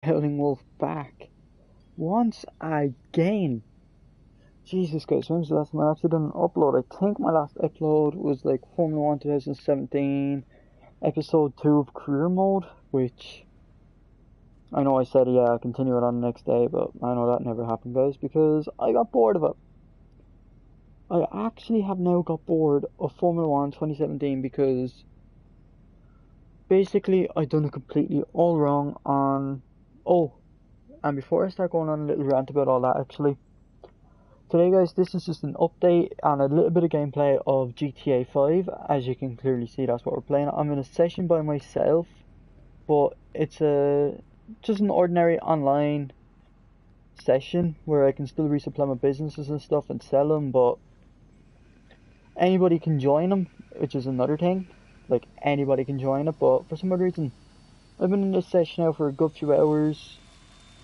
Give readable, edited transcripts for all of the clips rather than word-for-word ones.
Howling Wolf back once again. Jesus Christ, when was the last time I actually done an upload? I think my last upload was like Formula 1 2017, episode 2 of Career Mode, which I know I said, yeah, I'll continue it on the next day, but I know that never happened, guys, because I got bored of it. I actually have now got bored of Formula 1 2017 because basically I done it completely all wrong on. Oh, and before I start going on a little rant about all that, actually, today guys, this is just an update and a little bit of gameplay of GTA 5. As you can clearly see, that's what we're playing. I'm in a session by myself, but it's just an ordinary online session where I can still resupply my businesses and stuff and sell them, but anybody can join them, which is another thing. Like, anybody can join it, but for some odd reason, I've been in this session now for a good few hours.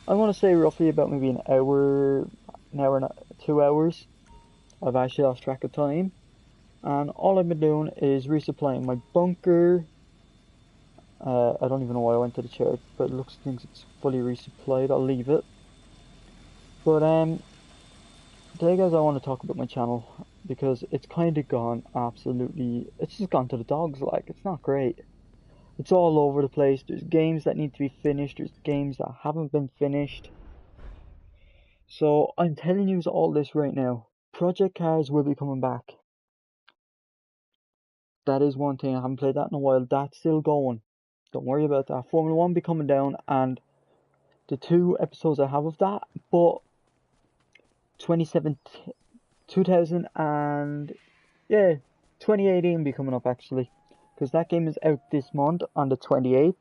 I want to say roughly about maybe an hour, not 2 hours. I've actually lost track of time. And all I've been doing is resupplying my bunker. I don't even know why I went to the church, but it looks like it's fully resupplied. I'll leave it. But today guys I want to talk about my channel because it's kind of gone absolutely, it's just gone to the dogs. Like, it's not great. It's all over the place. There's games that need to be finished. There's games that haven't been finished. So I'm telling you all this right now. Project Cars will be coming back. That is one thing. I haven't played that in a while. That's still going. Don't worry about that. Formula 1 be coming down, and the 2 episodes I have of that, but 2017, 2000 and, yeah, 2018 be coming up actually. Because that game is out this month on the 28th,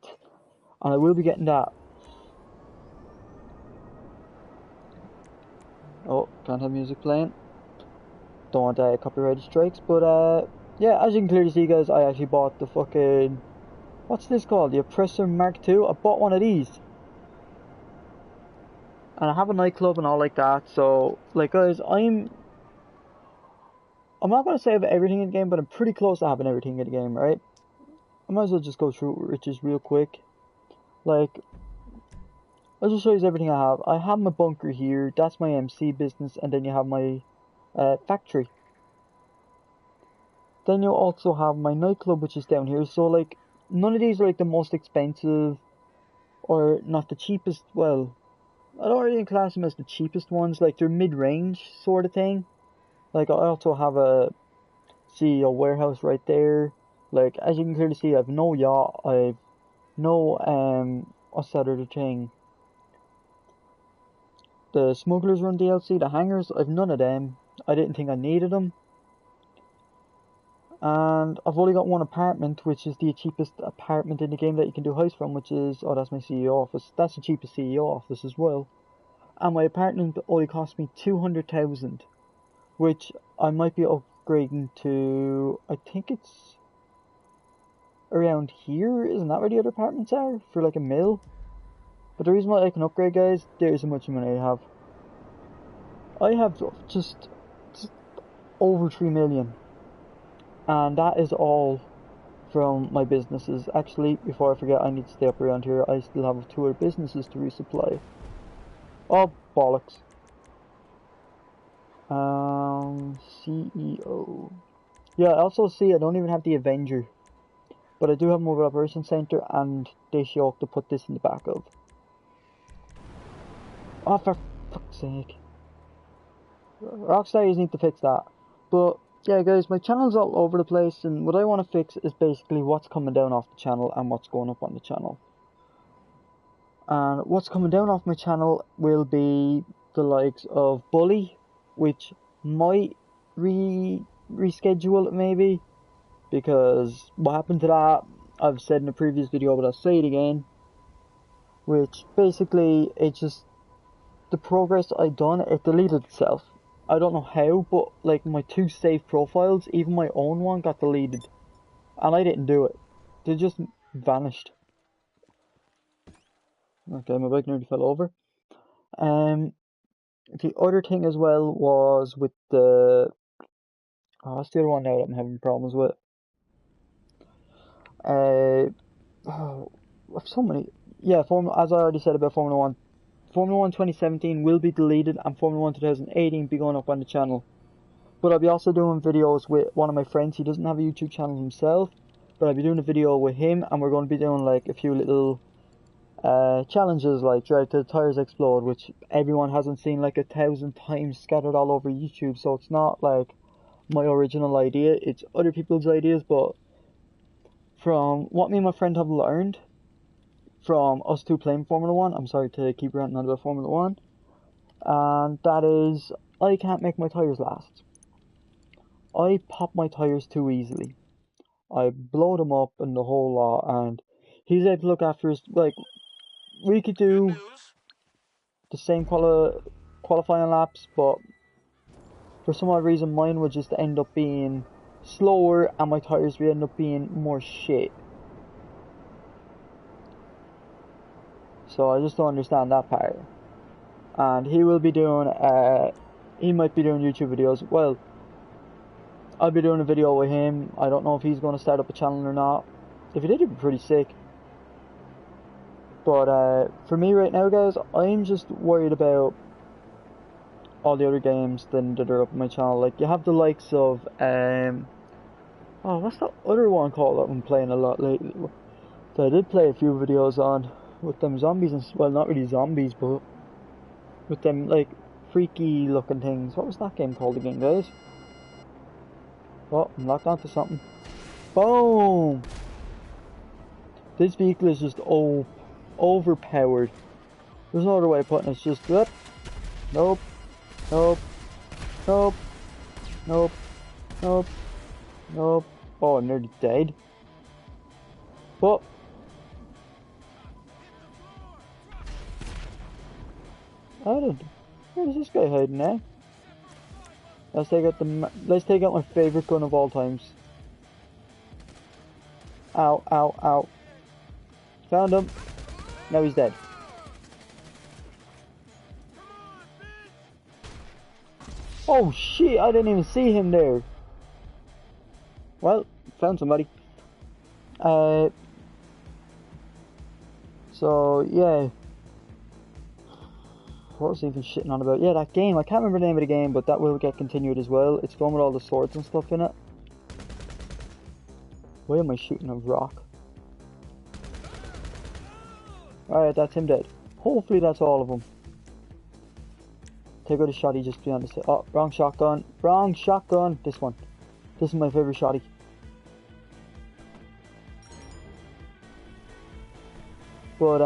and I will be getting that. Oh, can't have music playing. Don't want copyright strikes, but yeah, as you can clearly see guys, I actually bought the fucking, what's this called? The Oppressor Mark II. I bought one of these. And I have a nightclub and all like that, so, like guys, I'm not going to say I have everything in the game, but I'm pretty close to having everything in the game, right? I might as well just go through riches real quick. Like, I'll just show you everything I have. I have my bunker here, that's my MC business, and then you have my factory. Then you also have my nightclub, which is down here, so like, none of these are like the most expensive, or not the cheapest. Well, I don't really class them as the cheapest ones, like they're mid-range sort of thing. Like, I also have a CEO warehouse right there. Like, as you can clearly see, I've no yacht, I've no, what's that other thing? The Smugglers Run DLC, the hangars, I've none of them. I didn't think I needed them. And I've only got one apartment, which is the cheapest apartment in the game that you can do heist from, which is, oh, that's my CEO office. That's the cheapest CEO office as well. And my apartment only cost me 200,000, which I might be upgrading to, I think it's around here. Isn't that where the other apartments are? For like a mil? But the reason why I can upgrade, guys, there's how much money I have. I have just over 3 million. And that is all from my businesses. Actually, before I forget, I need to stay up around here. I still have 2 other businesses to resupply. Oh, bollocks. CEO. Yeah, I also see I don't even have the Avenger. But I do have Mobile Operations Center and Daishiok to put this in the back of. Oh, for fuck's sake. Rockstars need to fix that. But yeah guys, my channel's all over the place, and what I want to fix is basically what's coming down off the channel and what's going up on the channel. And what's coming down off my channel will be the likes of Bully, which might reschedule it maybe, because what happened to that I've said in a previous video, but I'll say it again, which basically it just, the progress I done, it deleted itself. I don't know how, but like my 2 saved profiles, even my own one, got deleted. And I didn't do it. They just vanished. Okay, my bike nearly fell over. The other thing as well was with the, oh, that's the other one now that I'm having problems with. Oh, I have so many. yeah, as I already said about Formula 1, Formula 1 2017 will be deleted and Formula 1 2018 be going up on the channel. But I'll be also doing videos with one of my friends. He doesn't have a YouTube channel himself, but I'll be doing a video with him, and we're going to be doing like a few little challenges like drive till the tires explode, which everyone hasn't seen like 1,000 times scattered all over YouTube. So it's not like my original idea, it's other people's ideas. But from what me and my friend have learned from us two playing Formula 1, I'm sorry to keep ranting on about Formula 1, and that is, I can't make my tires last. I pop my tires too easily. I blow them up and the whole lot, and he's able to look after us. Like, we could do the same qualifying laps, but for some odd reason mine would just end up being slower and my tires would end up being more shit. So I just don't understand that part. And he will be doing, he might be doing YouTube videos. Well, I'll be doing a video with him. I don't know if he's going to start up a channel or not. If he did, it'd be pretty sick. But for me right now, guys, I'm just worried about all the other games that are up on my channel. Like, you have the likes of, oh, what's that other one called that I've been playing a lot lately? So I did play a few videos on with them zombies, and well, not really zombies, but with them, like, freaky looking things. What was that game called again, guys? Oh, I'm locked onto something. Boom! This vehicle is just overpowered. There's no other way of putting it. It's just, nope, nope, nope, nope, nope, nope, nope. Oh, I'm nearly dead. But where's this guy hiding now? Let's take out my favorite gun of all times. Ow, ow, ow. Found him. Now he's dead. Oh shit, I didn't even see him there. Well, found somebody. So yeah. What was I even shitting on about? Yeah, that game. I can't remember the name of the game, but that will get continued as well. It's the one with all the swords and stuff in it. Why am I shooting a rock? Alright, that's him dead. Hopefully that's all of them. Take out a shotty just beyond the... Oh, wrong shotgun. Wrong shotgun. This one. This is my favorite shotty. But,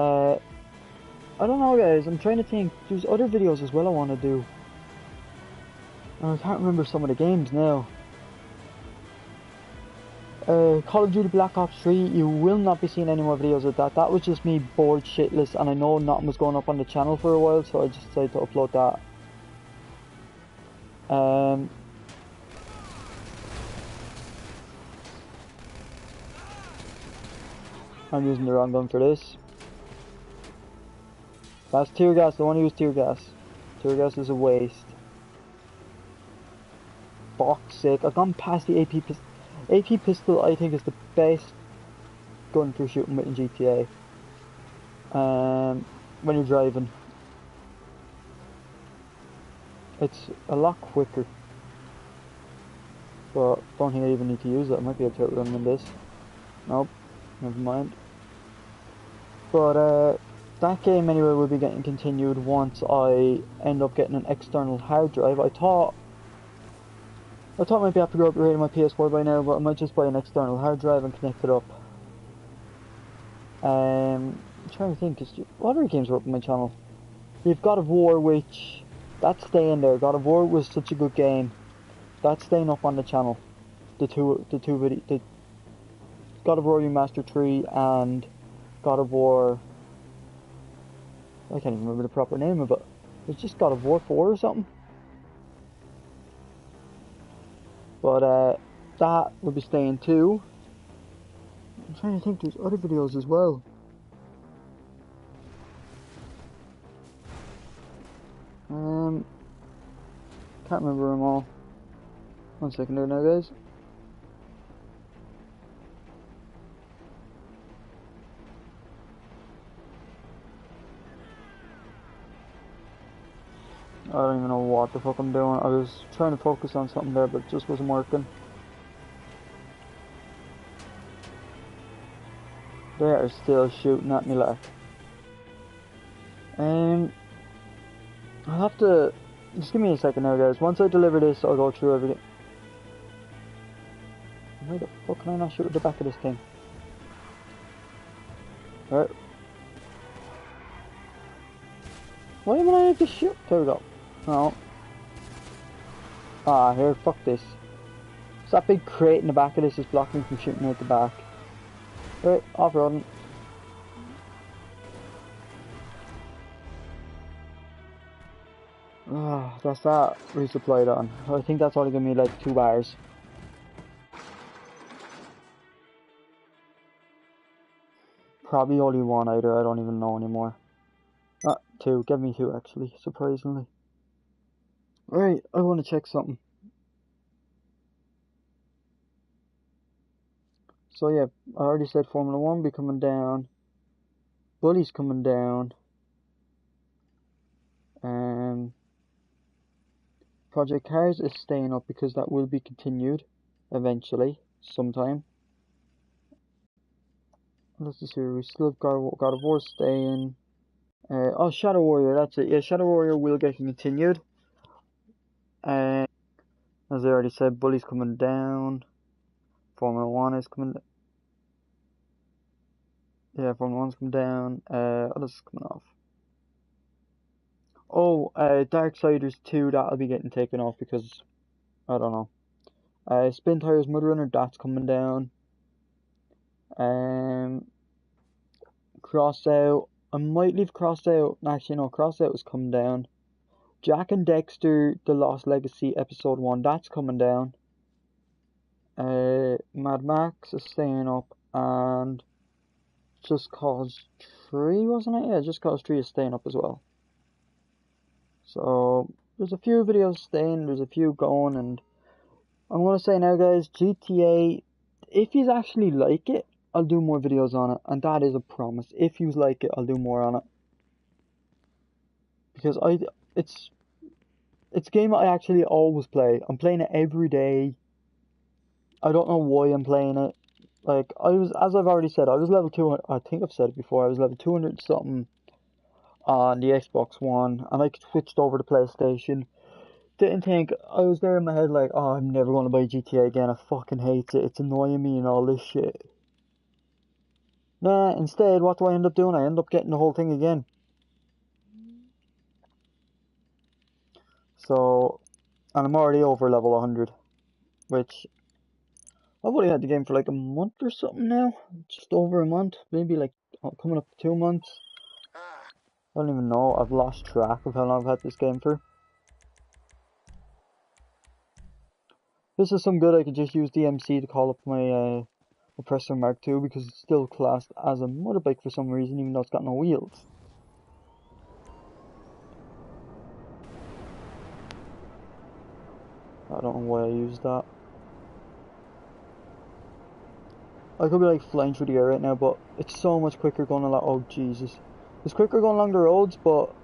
I don't know, guys. I'm trying to think. There's other videos as well I want to do. And I can't remember some of the games now. Call of Duty Black Ops 3, you will not be seeing any more videos of that. That was just me bored shitless, and I know nothing was going up on the channel for a while, so I just decided to upload that. I'm using the wrong gun for this. That's tear gas. I don't want to use tear gas. Tear gas is a waste. Fuck's sake. I've gone past the AP pistol. AP pistol, I think, is the best gun for shooting with in GTA. When you're driving. It's a lot quicker. But don't think I even need to use it. I might be able to outrun in this. Nope. Never mind. But, that game anyway will be getting continued once I end up getting an external hard drive. I thought I might be able to go upgrading my PS4 by now, but I might just buy an external hard drive and connect it up. I'm trying to think, what other games are up on my channel? You've God of War, which, that's staying there. God of War was such a good game. That's staying up on the channel. The two God of War Remaster 3 and God of War, I can't even remember the proper name of it. It's just God of War 4 or something. But that will be staying too. I'm trying to think, there's other videos as well. Can't remember them all. 1 second there now, guys. I don't even know what the fuck I'm doing. I was trying to focus on something there, but it just wasn't working. They are still shooting at me like. I'll have to... Just give me a second now, guys. Once I deliver this, I'll go through everything. Why the fuck can I not shoot at the back of this thing? Right. Why am I able to shoot? There we go. No. Ah, here, fuck this. So that big crate in the back of this is blocking me from shooting out the back. Right, off-roading. Ah, that's that resupplied on. I think that's only gonna be like 2 bars. Probably only 1 either, I don't even know anymore. Ah, 2, give me 2 actually, surprisingly. Right, I want to check something. So yeah, I already said Formula 1 be coming down. Bully's coming down. Project Cars is staying up because that will be continued eventually, sometime. Let's just see, we still have God of War staying. Oh, Shadow Warrior, that's it. Yeah, Shadow Warrior will get continued. As I already said, Bully's coming down. Formula 1 is coming down. Yeah, Formula 1's coming down. What else is coming off? Oh, Darksiders 2, that'll be getting taken off because, I don't know. Spin Tires Mudrunner, that's coming down. Crossout, I might leave Crossout. Actually, no, Crossout is coming down. Jack and Dexter, The Lost Legacy, Episode 1, that's coming down. Mad Max is staying up, and Just Cause 3, wasn't it? Yeah, Just Cause 3 is staying up as well. So, there's a few videos staying, there's a few going, and I'm going to say now, guys, GTA, if you actually like it, I'll do more videos on it, and that is a promise. If you like it, I'll do more on it. Because it's a game I actually always play. I'm playing it every day. I don't know why I'm playing it. Like, as I've already said, I was level 200, I think I've said it before, I was level 200 something on the Xbox One, and I switched over to PlayStation. Didn't think, I was there in my head like, oh, I'm never going to buy GTA again, I fucking hate it, it's annoying me and all this shit. Nah, instead, what do I end up doing? I end up getting the whole thing again. So, and I'm already over level 100, which, I've only had the game for like a month or something now. Just over a month, maybe like coming up to 2 months. I don't even know, I've lost track of how long I've had this game for. This is some good, I could just use DMC to call up my Oppressor Mark II because it's still classed as a motorbike for some reason, even though it's got no wheels. I don't know why I used that. I could be like flying through the air right now, but it's so much quicker going along. Oh Jesus, it's quicker going along the roads, but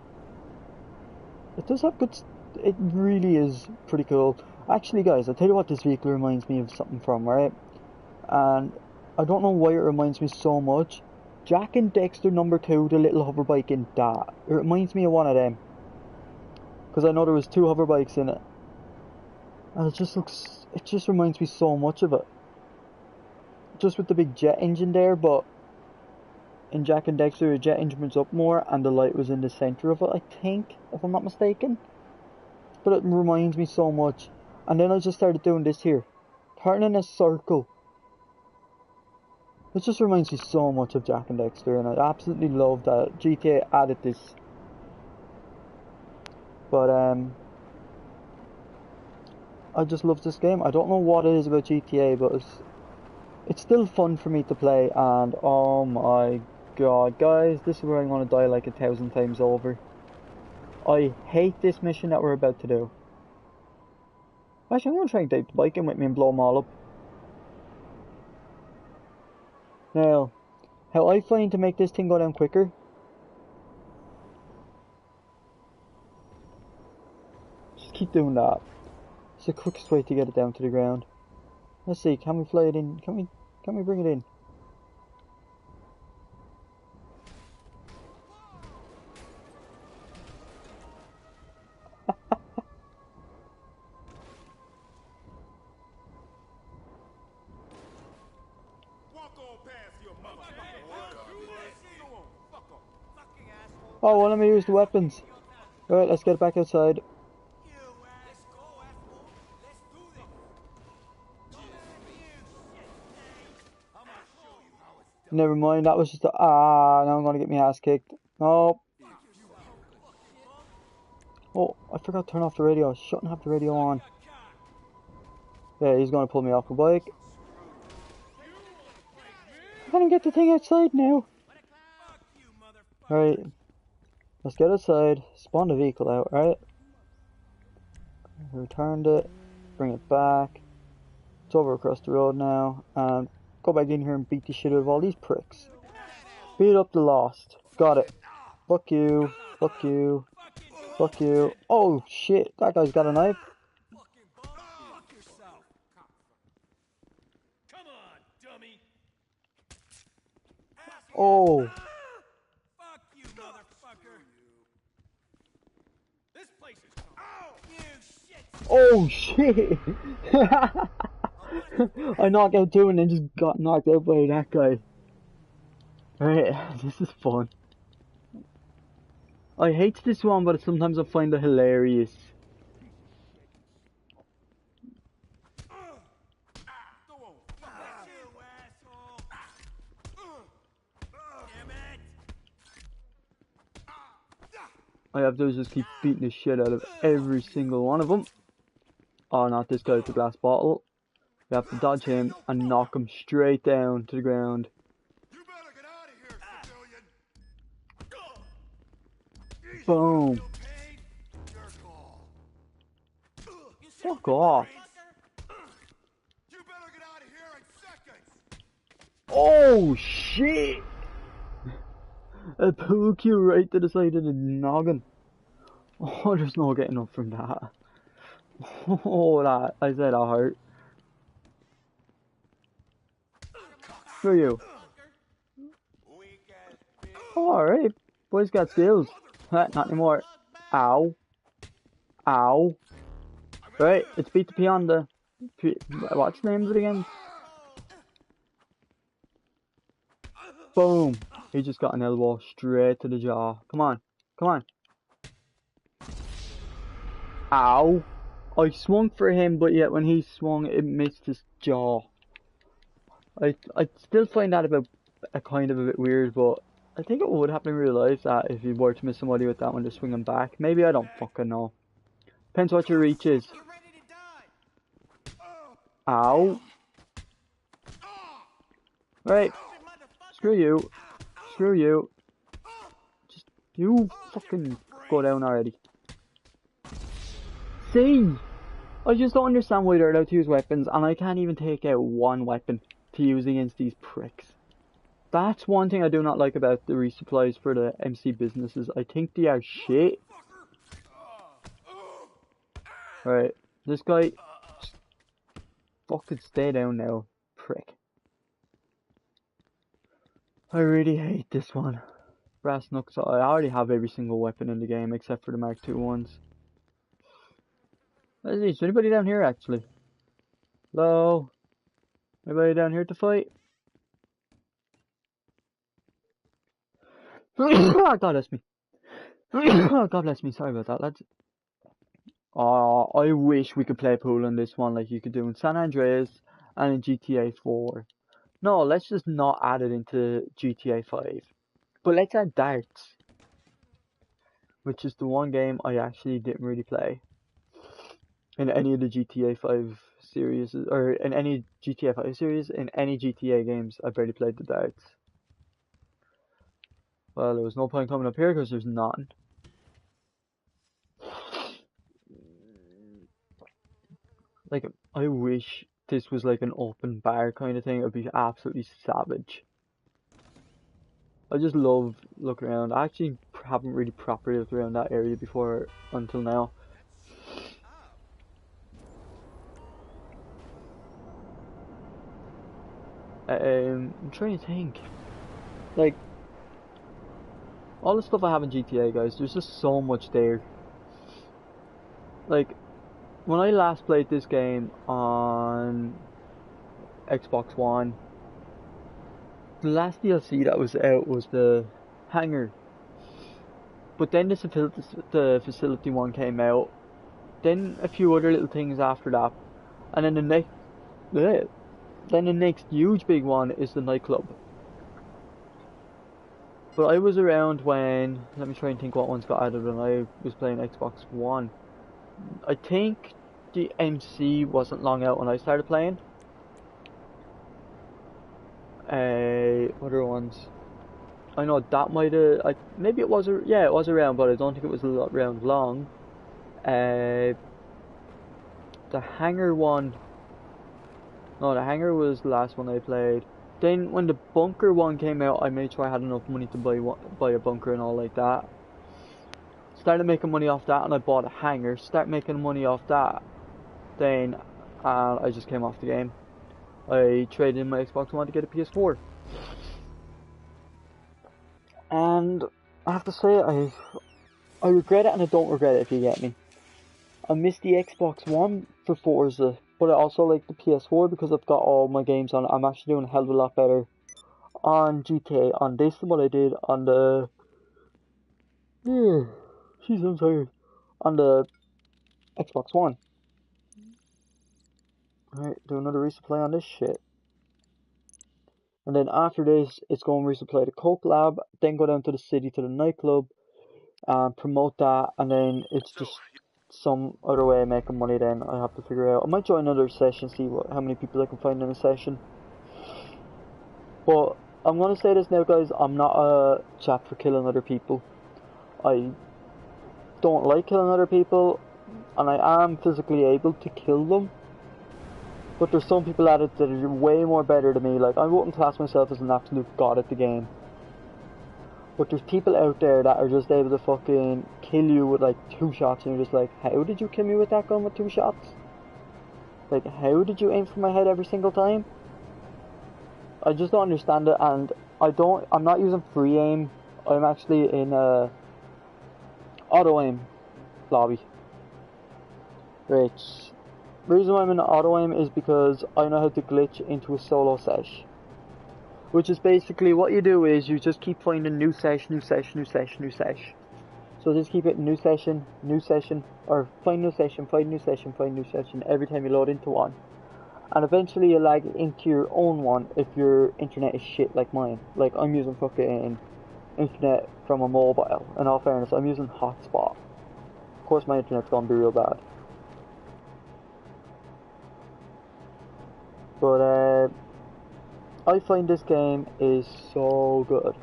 it does have good. It really is pretty cool. Actually, guys, I'll tell you what this vehicle reminds me of something from, right? And I don't know why it reminds me so much. Jack and Dexter number 2, the little hover bike in that. It reminds me of one of them. Because I know there was 2 hover bikes in it. And it just reminds me so much of it. Just with the big jet engine there, but in Jack and Dexter the jet engine was up more and the light was in the center of it, I think, if I'm not mistaken. But it reminds me so much. And then I just started doing this here, turning a circle. It just reminds me so much of Jack and Dexter, and I absolutely love that GTA added this. But I just love this game. I don't know what it is about GTA, but it's still fun for me to play, and oh my god, guys, this is where I'm gonna die like 1,000 times over. I hate this mission that we're about to do. Actually, I'm gonna try and take the bike in with me and blow them all up. Now, how I find to make this thing go down quicker. keep doing that. It's the quickest way to get it down to the ground. Let's see, can we fly it in? Can we bring it in? Oh, well, let me use the weapons. Alright, let's get back outside. Never mind, that was just a... now I'm gonna get my ass kicked. No. Oh, I forgot to turn off the radio. I shouldn't have the radio on. Yeah, he's gonna pull me off the bike. I'm gonna get the thing outside now. Alright. Let's get outside. Spawn the vehicle out, right? Returned it. Bring it back. It's over across the road now. And go back in here and beat the shit out of all these pricks. Beat up the lost. Got it. Fuck you. Fuck you. Fuck you. Oh shit, that guy's got a knife. Oh. Oh shit. I knocked out two and then just got knocked out by that guy. Alright, this is fun. I hate this one, but sometimes I find it hilarious. I have to just keep beating the shit out of every single one of them. Oh, not this guy with the glass bottle. You have to dodge him and knock him straight down to the ground. Boom. Fuck off. Oh shit! A pool cue right to the side of the noggin. Oh, there's no getting up from that. Oh, that, I said that hurt. Screw you. Oh, alright. Boys got skills. Not anymore. Ow. Ow. Right, let's beat the peon. What's the name of it again? Boom. He just got an elbow straight to the jaw. Come on. Come on. Ow. I swung for him, but yet when he swung, it missed his jaw. I still find that a kind of a bit weird, but I think it would happen in real life that if you were to miss somebody with that when they're swinging back. Maybe, I don't fucking know. Depends what your reach is. Ow. Right. Screw you. Screw you. Just, you fucking go down already. See? I just don't understand why they're allowed to use weapons, and I can't even take out one weapon to use against these pricks. That's one thing I do not like about the resupplies for the MC businesses. I think they are shit. Right, this guy, just fucking stay down now, prick. I really hate this one. Brass knucks, I already have every single weapon in the game except for the Mark II ones. Let's see, is there anybody down here actually? Hello? Anybody down here to fight? God bless me. God bless me, sorry about that, lads. Oh, I wish we could play pool on this one like you could do in San Andreas and in GTA 4. No, let's just not add it into GTA 5. But let's add darts. Which is the one game I actually didn't really play. In any of the GTA 5 series, or in any GTA 5 series, in any GTA games, I barely played the darts. Well, there was no point coming up here because there's none. Like, I wish this was like an open bar kind of thing. It would be absolutely savage. I just love looking around. I actually haven't really properly looked around that area before until now. I'm trying to think. Like, all the stuff I have in GTA, guys, there's just so much there. Like, when I last played this game on Xbox One, the last DLC that was out was the hangar. But then the facility one came out. Then a few other little things after that, and then the next huge big one is the nightclub. But I was around when, let me try and think what ones got added when I was playing Xbox One. I think the MC wasn't long out when I started playing. Other ones. I know that might have, maybe it was, yeah, it was around, but I don't think it was around long. The hangar one, no, the hangar was the last one I played. Then when the bunker one came out, I made sure I had enough money to buy a bunker and all like that. Started making money off that, and I bought a hangar. Start making money off that. Then I just came off the game. I traded in my Xbox One to get a PS4. And I have to say, I regret it and I don't regret it, if you get me. I miss the Xbox One for Forza, but I also like the PS4 because I've got all my games on it. I'm actually doing a hell of a lot better on GTA on this than what I did on the... Jeez, I'm tired. On the Xbox One. Alright, do another resupply on this shit. And then after this, it's going to resupply the Coke Lab, then go down to the city to the nightclub, and promote that, and then it's just some other way of making money then I have to figure out. I might join another session, see how many people I can find in a session. But I'm going to say this now, guys, I'm not a chap for killing other people. I don't like killing other people, and I am physically able to kill them. But there's some people at it that are way more better than me. Like, I wouldn't class myself as an absolute god at the game. But there's people out there that are just able to fucking kill you with like 2 shots, and you're just like, how did you kill me with that gun with 2 shots? Like, how did you aim for my head every single time? I just don't understand it, and I'm not using free aim. I'm actually in auto aim lobby. Right. The reason why I'm in auto aim is because I know how to glitch into a solo sesh. Which is basically what you do is you just keep finding new sesh. So just keep it new session, or find new session every time you load into one. And eventually you lag into your own one if your internet is shit like mine. Like, I'm using fucking internet from a mobile. In all fairness, I'm using hotspot. Of course my internet's gonna be real bad. But I find this game is so good.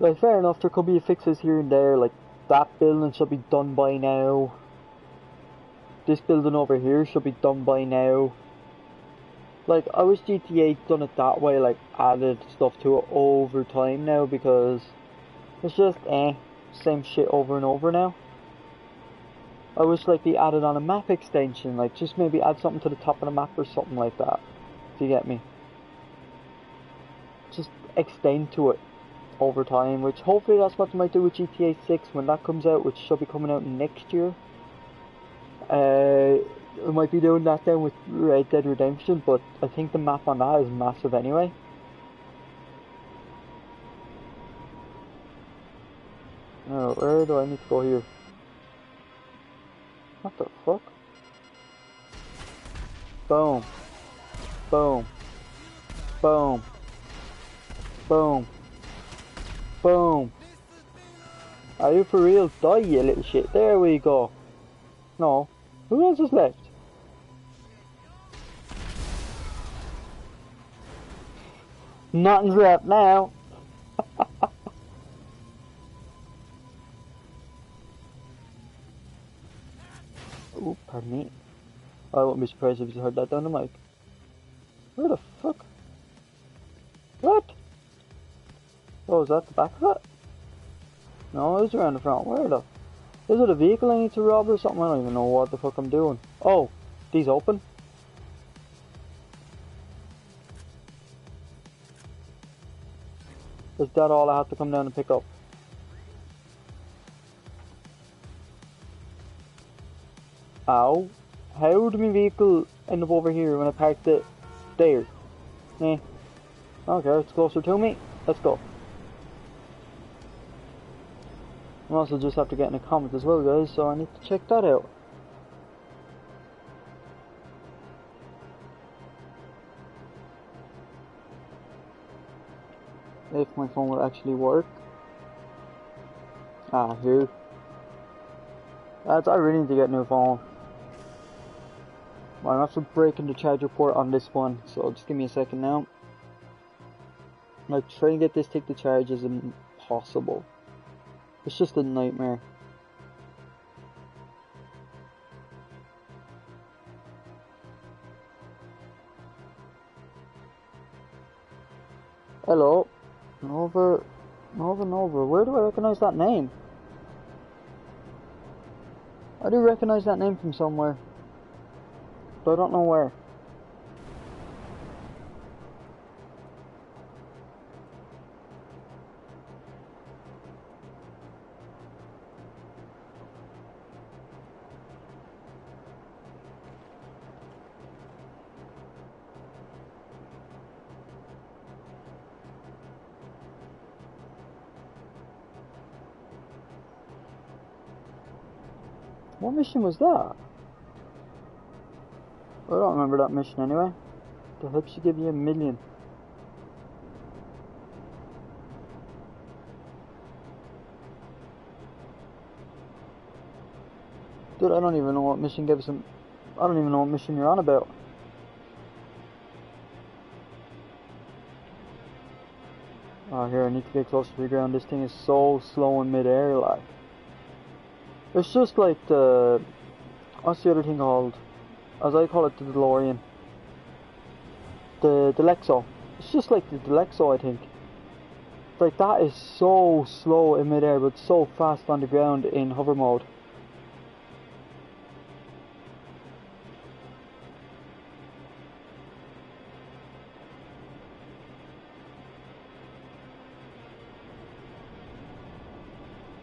Like, fair enough, there could be fixes here and there, like that building should be done by now. This building over here should be done by now. Like, I wish GTA done it that way, like added stuff to it over time now, because it's just same shit over and over now. I wish like they added on a map extension, like just maybe add something to the top of the map or something like that. Do you get me? Just extend to it over time, which hopefully that's what they might do with GTA 6 when that comes out, which should be coming out next year. We might be doing that then with Red Dead Redemption, but I think the map on that is massive anyway. Now, where do I need to go here? What the fuck? Boom. Boom. Boom. Boom. Boom. Are you for real? Die, you little shit. There we go. No. Who else is left? Nothing's left now. Oh, pardon me. I wouldn't be surprised if you heard that down the mic. Where the fuck? What? Oh, is that the back of it? No, it's around the front. Where the... Is it a vehicle I need to rob or something? I don't even know what the fuck I'm doing. Oh, these open? Is that all I have to come down and pick up? Ow. How did my vehicle end up over here when I parked it there? Eh. Okay, it's closer to me. Let's go. I also just have to get in a comment as well, guys, so I need to check that out. If my phone will actually work. Ah, here. I really need to get a new phone. I'm after breaking the charger port on this one, so just give me a second now. Like, trying to get this thing to charge is impossible. It's just a nightmare. Hello. Nova. Where do I recognize that name? I do recognize that name from somewhere, but I don't know where. What mission was that? I don't remember that mission anyway. The heck should give you 1,000,000. Dude, I don't even know what mission gives him. I don't even know what mission you're on about. Oh, here, I need to get closer to the ground. This thing is so slow in mid-air, like. It's just like the... What's the other thing called? As I call it, the DeLorean. The Lexo. It's just like the Lexo, I think. Like, that is so slow in mid-air, but so fast on the ground in hover mode.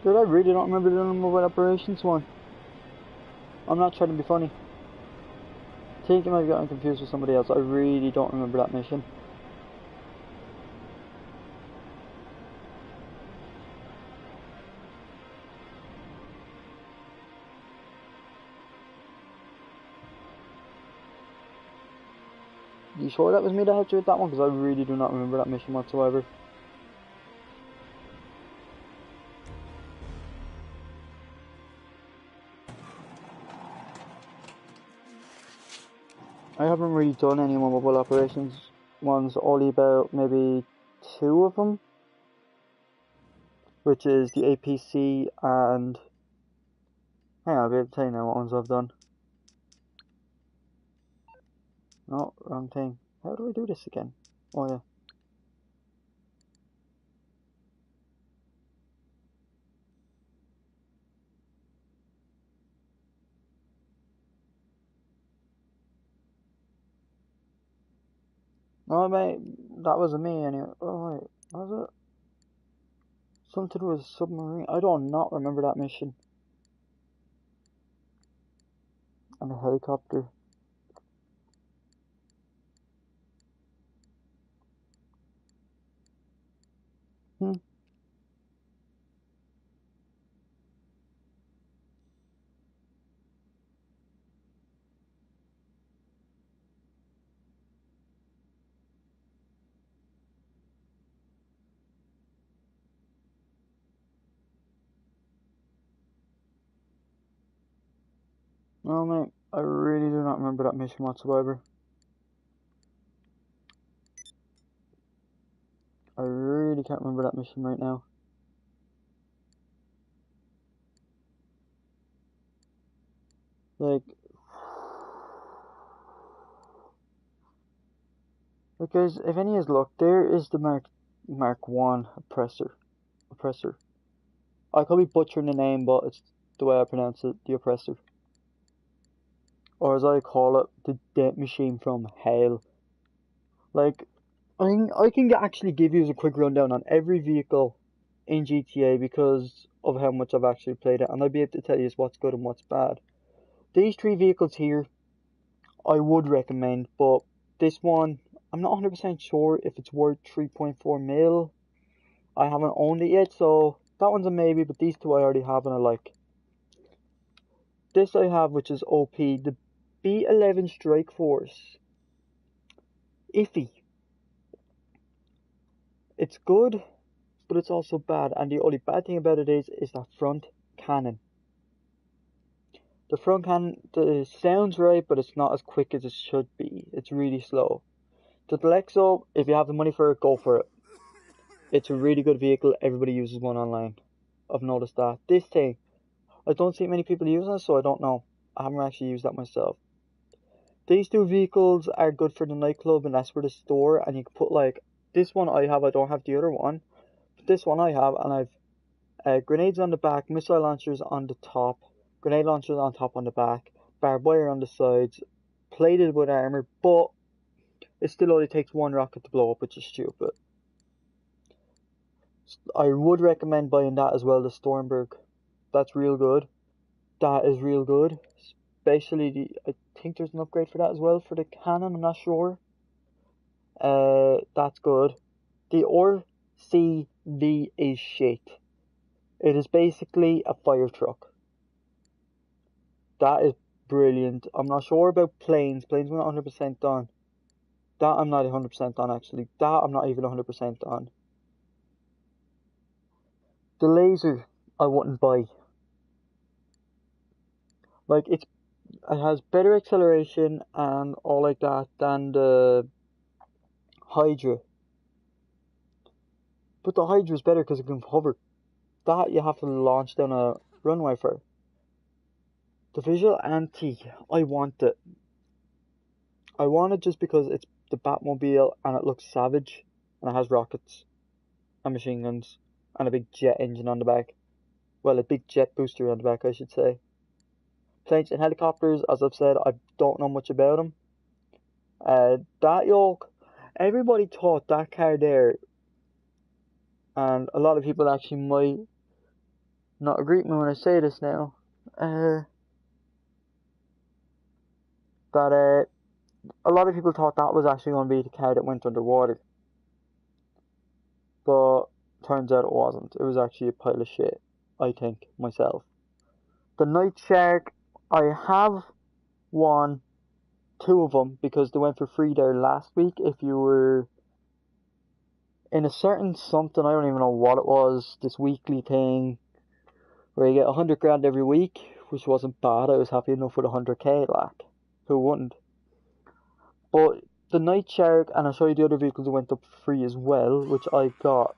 Dude, I really don't remember the mobile operations one. I'm not trying to be funny. I think I might have gotten confused with somebody else. I really don't remember that mission. You sure that was me that helped you with that one? Because I really do not remember that mission whatsoever. I haven't really done any more mobile operations ones, only about maybe 2 of them. Which is the APC and... Hang on, I'll be able to tell you now what ones I've done. No, wrong thing. How do I do this again? Oh yeah. No, mate, that wasn't me anyway. Oh wait, was it? Something to do with a submarine. I do not remember that mission. And a helicopter. No, mate, I really do not remember that mission whatsoever. I really can't remember that mission right now. Like guys, if any is luck, there is the Mark 1 oppressor. I could be butchering the name, but it's the way I pronounce it, the oppressor. Or as I call it, the death machine from hell. Like, I can actually give you a quick rundown on every vehicle in GTA because of how much I've actually played it, and I'll be able to tell you what's good and what's bad. These three vehicles here, I would recommend, but this one, I'm not 100% sure if it's worth 3.4 mil. I haven't owned it yet, so that one's a maybe, but these two I already have and I like. This I have, which is OP, the B11 Strike Force. Iffy. It's good, but it's also bad, and the only bad thing about it is that front cannon. The front cannon sounds right, but it's not as quick as it should be. It's really slow. The Lexo, if you have the money for it, go for it. It's a really good vehicle. Everybody uses one online. I've noticed that. This thing, I don't see many people using it, so I don't know. I haven't actually used that myself. These two vehicles are good for the nightclub, and that's for the store, and you can put like, this one I have, I don't have the other one. But this one I have, and I've grenades on the back, missile launchers on the top, grenade launchers on top on the back, barbed wire on the sides, plated with armor, but it still only takes one rocket to blow up, which is stupid. I would recommend buying that as well, the Stormberg. That's real good. That is real good. Especially I think there's an upgrade for that as well for the cannon, I'm not sure. That's good. The RCV is shit. It is basically a fire truck. That is brilliant. I'm not sure about planes. Planes we're not 100% on. That I'm not 100% on actually. That I'm not even 100% on. The laser I wouldn't buy. Like it has better acceleration and all like that than the Hydra. But the Hydra is better because it can hover. That you have to launch down a runway for. The visual anti, I want it. I want it just because it's the Batmobile and it looks savage and it has rockets and machine guns and a big jet engine on the back. Well, a big jet booster on the back, I should say. Planes and helicopters, as I've said, I don't know much about them. That yoke, everybody thought that car there, and a lot of people actually might not agree with me when I say this now, that a lot of people thought that was actually going to be the car that went underwater. But turns out it wasn't. It was actually a pile of shit, I think, myself. The Night Shark, I have two of them, because they went for free there last week if you were in a certain something, I don't even know what it was, this weekly thing, where you get 100 grand every week, which wasn't bad. I was happy enough with 100k, like, who wouldn't? But the Night Shark, and I'll show you the other vehicles that went up free as well, which I got.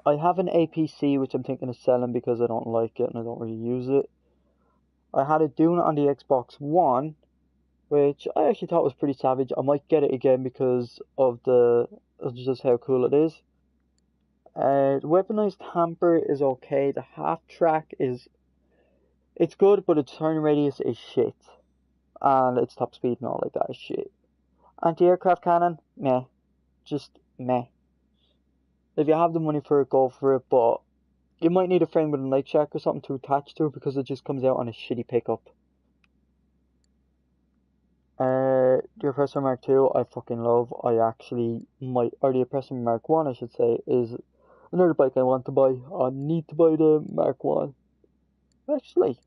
I have an APC, which I'm thinking of selling because I don't like it and I don't really use it. I had it doing it on the Xbox One, which I actually thought was pretty savage. I might get it again because of just how cool it is. The weaponized hamper is okay. The half track it's good, but its turn radius is shit, and its top speed and all like that is shit. Anti-aircraft cannon, meh, just meh. If you have the money for it, go for it, but you might need a frame with a Night Shark or something to attach to it because it just comes out on a shitty pickup. The Oppressor Mark II, I fucking love. I actually might, or the Oppressor Mark 1, I should say, is another bike I want to buy. I need to buy the Mark 1. Actually,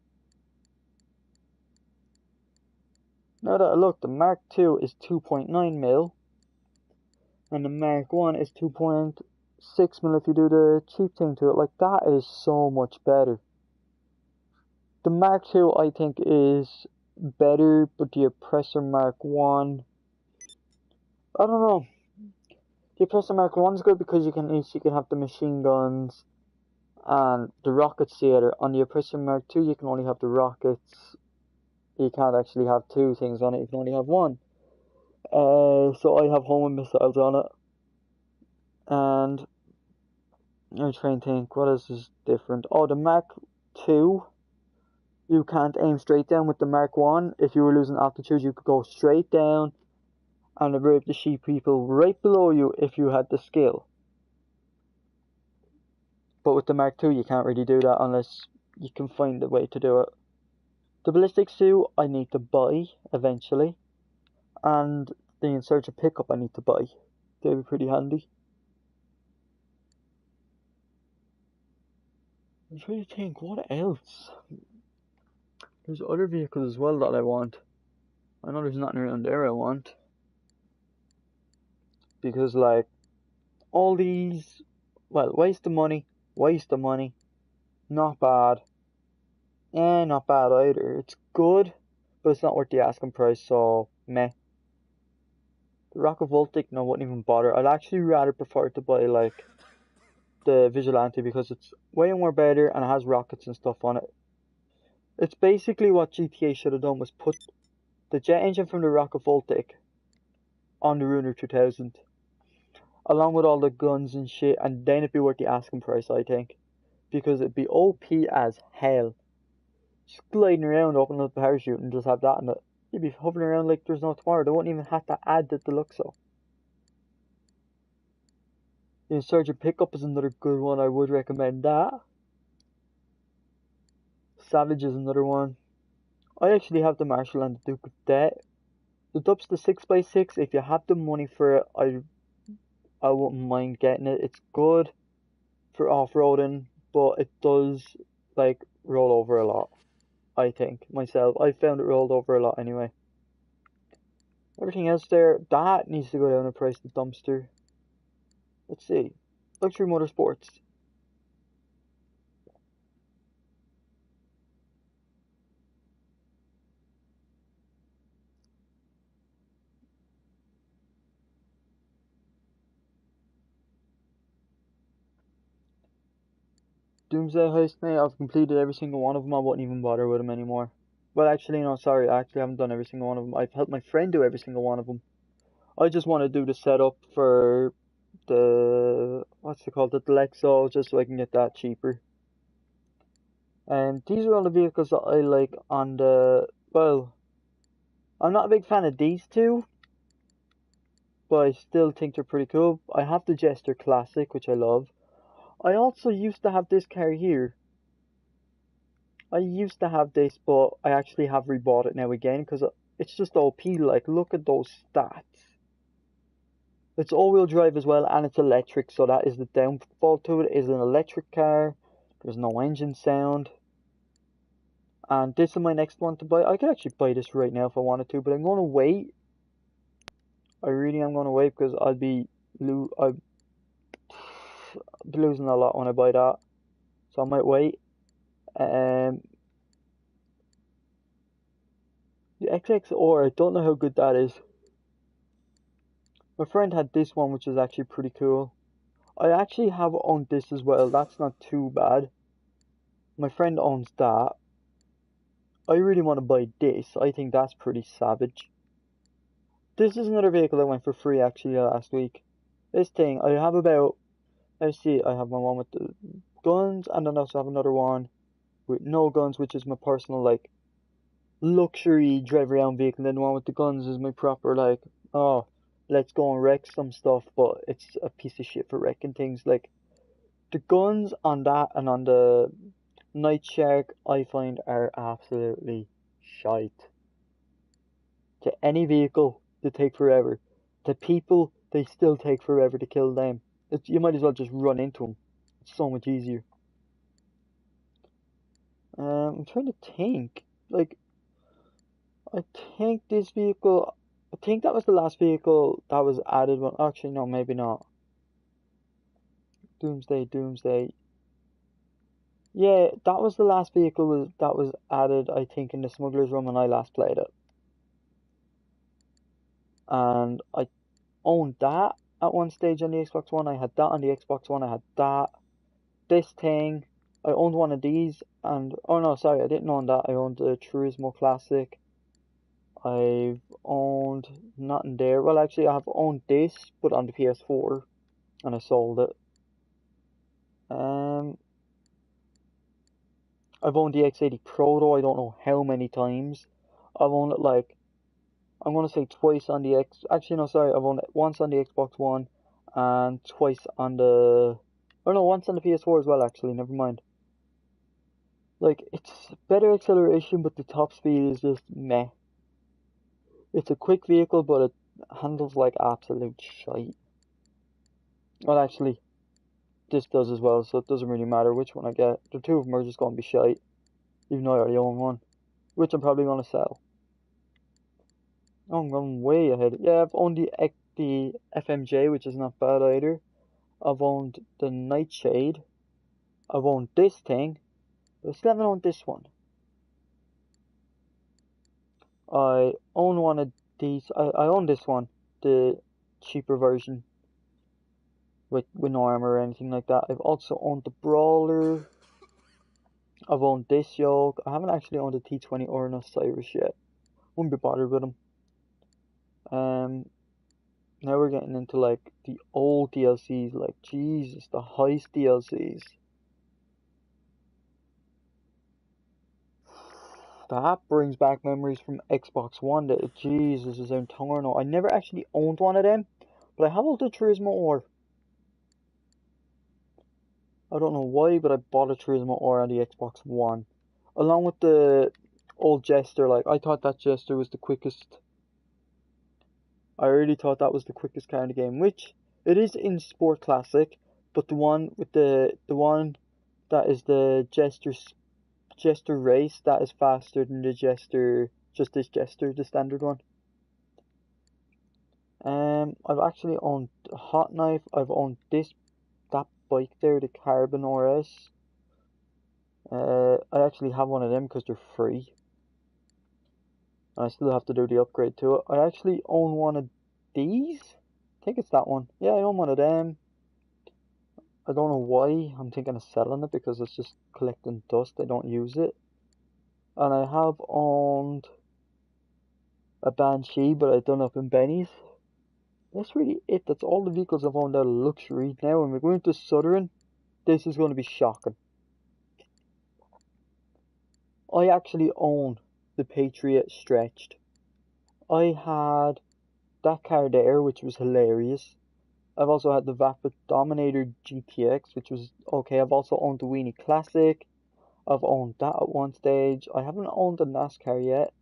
now that I look, the Mark 2 is 2.9 mil, and the Mark 1 is 2.6 mil if you do the cheap thing to it. Like, that is so much better. The Mark 2, I think, is better, but the Oppressor Mark 1, I don't know. The Oppressor Mark 1's good because you can have the machine guns and the rockets theater. On the Oppressor Mark 2, you can only have the rockets. You can't actually have two things on it, you can only have one. So I have homing missiles on it. And I'm trying to think, what else is different? Oh, the Mark 2, you can't aim straight down with the Mark 1. If you were losing altitude, you could go straight down and rape the sheep people right below you if you had the skill. But with the Mark II, you can't really do that unless you can find a way to do it. The ballistic suit I need to buy eventually, and the insurgent pickup I need to buy. They'd be pretty handy. I'm trying to think, what else? There's other vehicles as well that I want. I know there's nothing around there I want. Because, like, all these, well, waste of money, not bad. Not bad either. It's good, but it's not worth the asking price, so meh. The Rocket Voltic, no, I wouldn't even bother. I'd actually rather prefer to buy, like, the Vigilante because it's way more better and it has rockets and stuff on it. It's basically what GTA should have done, was put the jet engine from the Rocket Voltic on the Ruiner 2000, along with all the guns and shit, and then it'd be worth the asking price, I think, because it'd be OP as hell. Just gliding around, opening up the parachute, and just have that in it. You'd be hovering around like there's no tomorrow. They wouldn't even have to add the Deluxo. The Insurgent Pickup is another good one. I would recommend that. Savage is another one. I actually have the Marshall and the Duke of Death. The Dub's the 6x6. If you have the money for it, I wouldn't mind getting it. It's good for off-roading, but it does, like, roll over a lot. I think, myself. I found it rolled over a lot anyway. Everything else there, that needs to go down in price, the dumpster. Let's see. Luxury Motorsports. Doomsday Heist, mate, I've completed every single one of them. I wouldn't even bother with them anymore. Well, actually, no, sorry. I actually haven't done every single one of them. I've helped my friend do every single one of them. I just want to do the setup for the, what's it called, the Deluxo, just so I can get that cheaper. And these are all the vehicles that I like on the, well, I'm not a big fan of these two, but I still think they're pretty cool. I have the Jester Classic, which I love. I also used to have this car here. I used to have this, but I actually have rebought it now again, because it's just OP, like, look at those stats. It's all-wheel drive as well, and it's electric, so that is the downfall to it. It's an electric car. There's no engine sound. And this is my next one to buy. I could actually buy this right now if I wanted to, but I'm going to wait. I really am going to wait, because I'll be losing a lot when I buy that. So I might wait. The XXR, I don't know how good that is. My friend had this one, which is actually pretty cool. I actually have owned this as well. That's not too bad. My friend owns that. I really want to buy this. I think that's pretty savage. This is another vehicle that went for free actually last week. This thing, I have about, let's see, I have my one with the guns, and then I also have another one with no guns, which is my personal, like, luxury drive around vehicle. And then the one with the guns is my proper, like, oh, let's go and wreck some stuff, but it's a piece of shit for wrecking things. Like, the guns on that and on the Night Shark, I find, are absolutely shite. To any vehicle, they take forever. To people, they still take forever to kill them. You might as well just run into them. It's so much easier. I'm trying to think. Like, I think this vehicle, I think that was the last vehicle that was added. Well, actually, no, maybe not. Doomsday. Yeah, that was the last vehicle that was added, I think, in the Smuggler's Run when I last played it. And I owned that at one stage on the Xbox One. I had that on the Xbox One. I had that. This thing, I owned one of these, and oh no, sorry, I didn't own that. I owned the Turismo Classic. I've owned nothing there. Well, actually, I have owned this, but on the PS4, and I sold it. I've owned the X80 Pro though. I don't know how many times. I've owned it like I'm gonna say twice on the Actually, no, sorry. I've owned it once on the Xbox One, and twice on the. Or no, once on the PS4 as well. Actually, never mind. Like, it's better acceleration, but the top speed is just meh. It's a quick vehicle, but it handles like absolute shite. Well, actually, this does as well, so it doesn't really matter which one I get. The two of them are just gonna be shite, even though I already own one, which I'm probably gonna sell. Oh, I'm going way ahead. Yeah, I've owned the FMJ, which is not bad either. I've owned the Nightshade. I've owned this thing, but I still haven't owned this one. I own one of these. I own this one, the cheaper version, with no armor or anything like that. I've also owned the Brawler. I've owned this yoke. I haven't actually owned the T20 or an Osiris yet. Wouldn't be bothered with them. Now we're getting into like the old DLCs, like Jesus, the heist DLCs. That brings back memories from Xbox One. That Jesus is internal. I never actually owned one of them, but I have owned the Turismo or. I don't know why, but I bought a Turismo or on the Xbox One, along with the old Jester. Like, I thought that Jester was the quickest. I really thought that was the quickest car in the game, which it is in Sport Classic, but the one with the one that is the Jester race, that is faster than the Jester, just this Jester, the standard one. I've actually owned a Hot Knife. I've owned that bike there, the Carbon RS. I actually have one of them because they're free. And I still have to do the upgrade to it. I actually own one of these. I think it's that one. Yeah, I own one of them. I don't know why I'm thinking of selling it, because it's just collecting dust. I don't use it. And I have owned a Banshee, but I've done up in Benny's. That's really it. That's all the vehicles I've owned out of luxury. Now, when we're going to Southern, this is going to be shocking. I actually own the Patriot Stretched. I had that car there, which was hilarious. I've also had the Vapid Dominator GTX, which was okay. I've also owned the Weenie Classic. I've owned that at one stage. I haven't owned the NASCAR yet.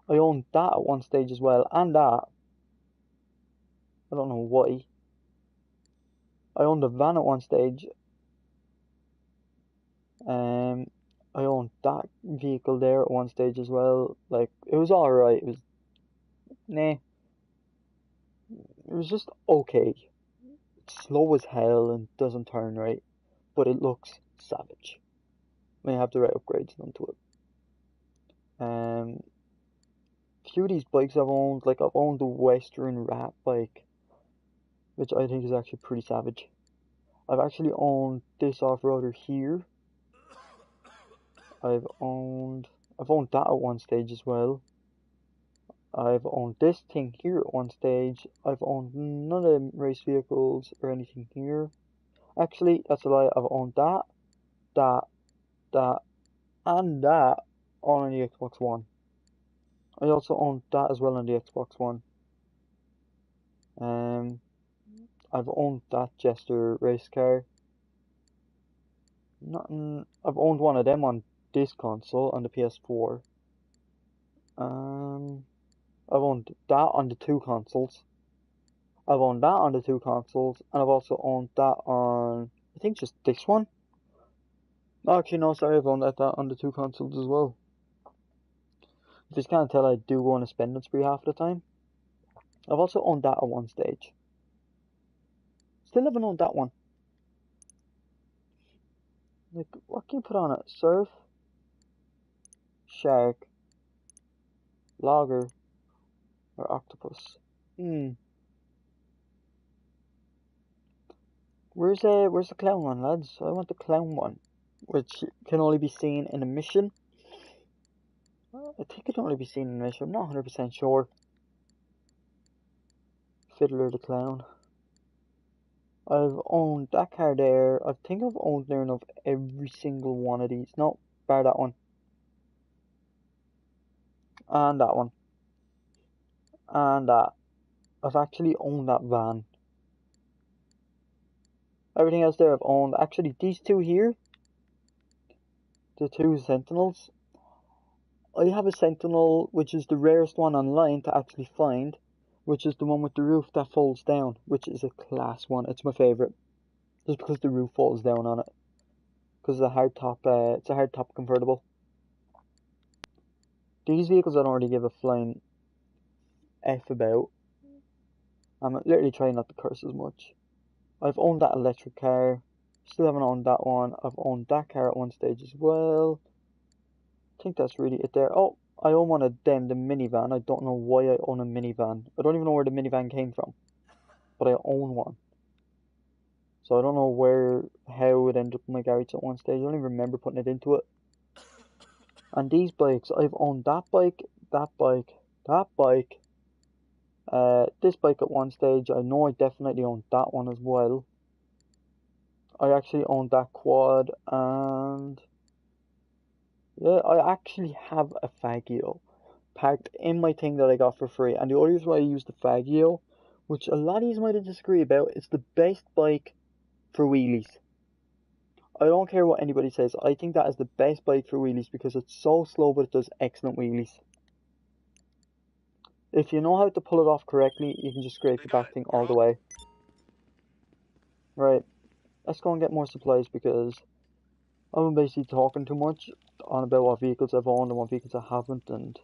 I owned that at one stage as well, and that. I don't know why. I owned the van at one stage. I owned that vehicle there at one stage as well. Like, it was alright. It was, nah. It was just okay. It's slow as hell and doesn't turn right, but it looks savage. May have the right upgrades done to it. A few of these bikes I've owned, like I've owned the Western Rat bike, which I think is actually pretty savage. I've actually owned this off-roader here. I've owned that at one stage as well. I've owned this thing here at one stage. I've owned none of the race vehicles or anything here. Actually, that's a lie. I've owned that, and that all on the Xbox One. I also owned that as well on the Xbox One. I've owned that Jester race car. I've owned one of them on this console, on the PS4. I've owned that on the two consoles. I've owned that on the two consoles, and I've also owned that on, I think, just this one. Actually, no, sorry, I've owned that on the two consoles as well. Just can't tell, I do go on a spending spree half the time. I've also owned that at one stage. Still haven't owned that one. Like, what can you put on it? Surf, shark, logger, or octopus? Where's the clown one, lads? I want the clown one, which can only be seen in a mission. I think it can only be seen in a mission. I'm not 100% sure. Fiddler the Clown. I've owned that car there. I think I've owned near enough every single one of these. No, bar that one. And that one. and I've actually owned that van. Everything else there I've owned. Actually, these two here, the two Sentinels. I have a Sentinel, which is the rarest one online to actually find, which is the one with the roof that folds down, which is a class one. It's my favourite, just because the roof falls down on it. Because it's a hard top convertible. These vehicles I don't really give a flying F about. I'm literally trying not to curse as much. I've owned that electric car. Still haven't owned that one. I've owned that car at one stage as well. I think that's really it there. Oh, I own one of them, the minivan. I don't know why I own a minivan. I don't even know where the minivan came from. But I own one. So I don't know how it ended up in my garage at one stage. I don't even remember putting it into it. And these bikes, I've owned that bike, that bike, that bike. This bike at one stage. I know I definitely owned that one as well. I actually owned that quad, and yeah, I actually have a Faggio packed in my thing that I got for free. And the only reason why I use the Faggio, which a lot of you might disagree about, it's the best bike for wheelies. I don't care what anybody says, I think that is the best bike for wheelies because it's so slow but it does excellent wheelies. If you know how to pull it off correctly, you can just scrape the back thing all the way. Right, let's go and get more supplies because I've been basically talking too much on about what vehicles I've owned and what vehicles I haven't, and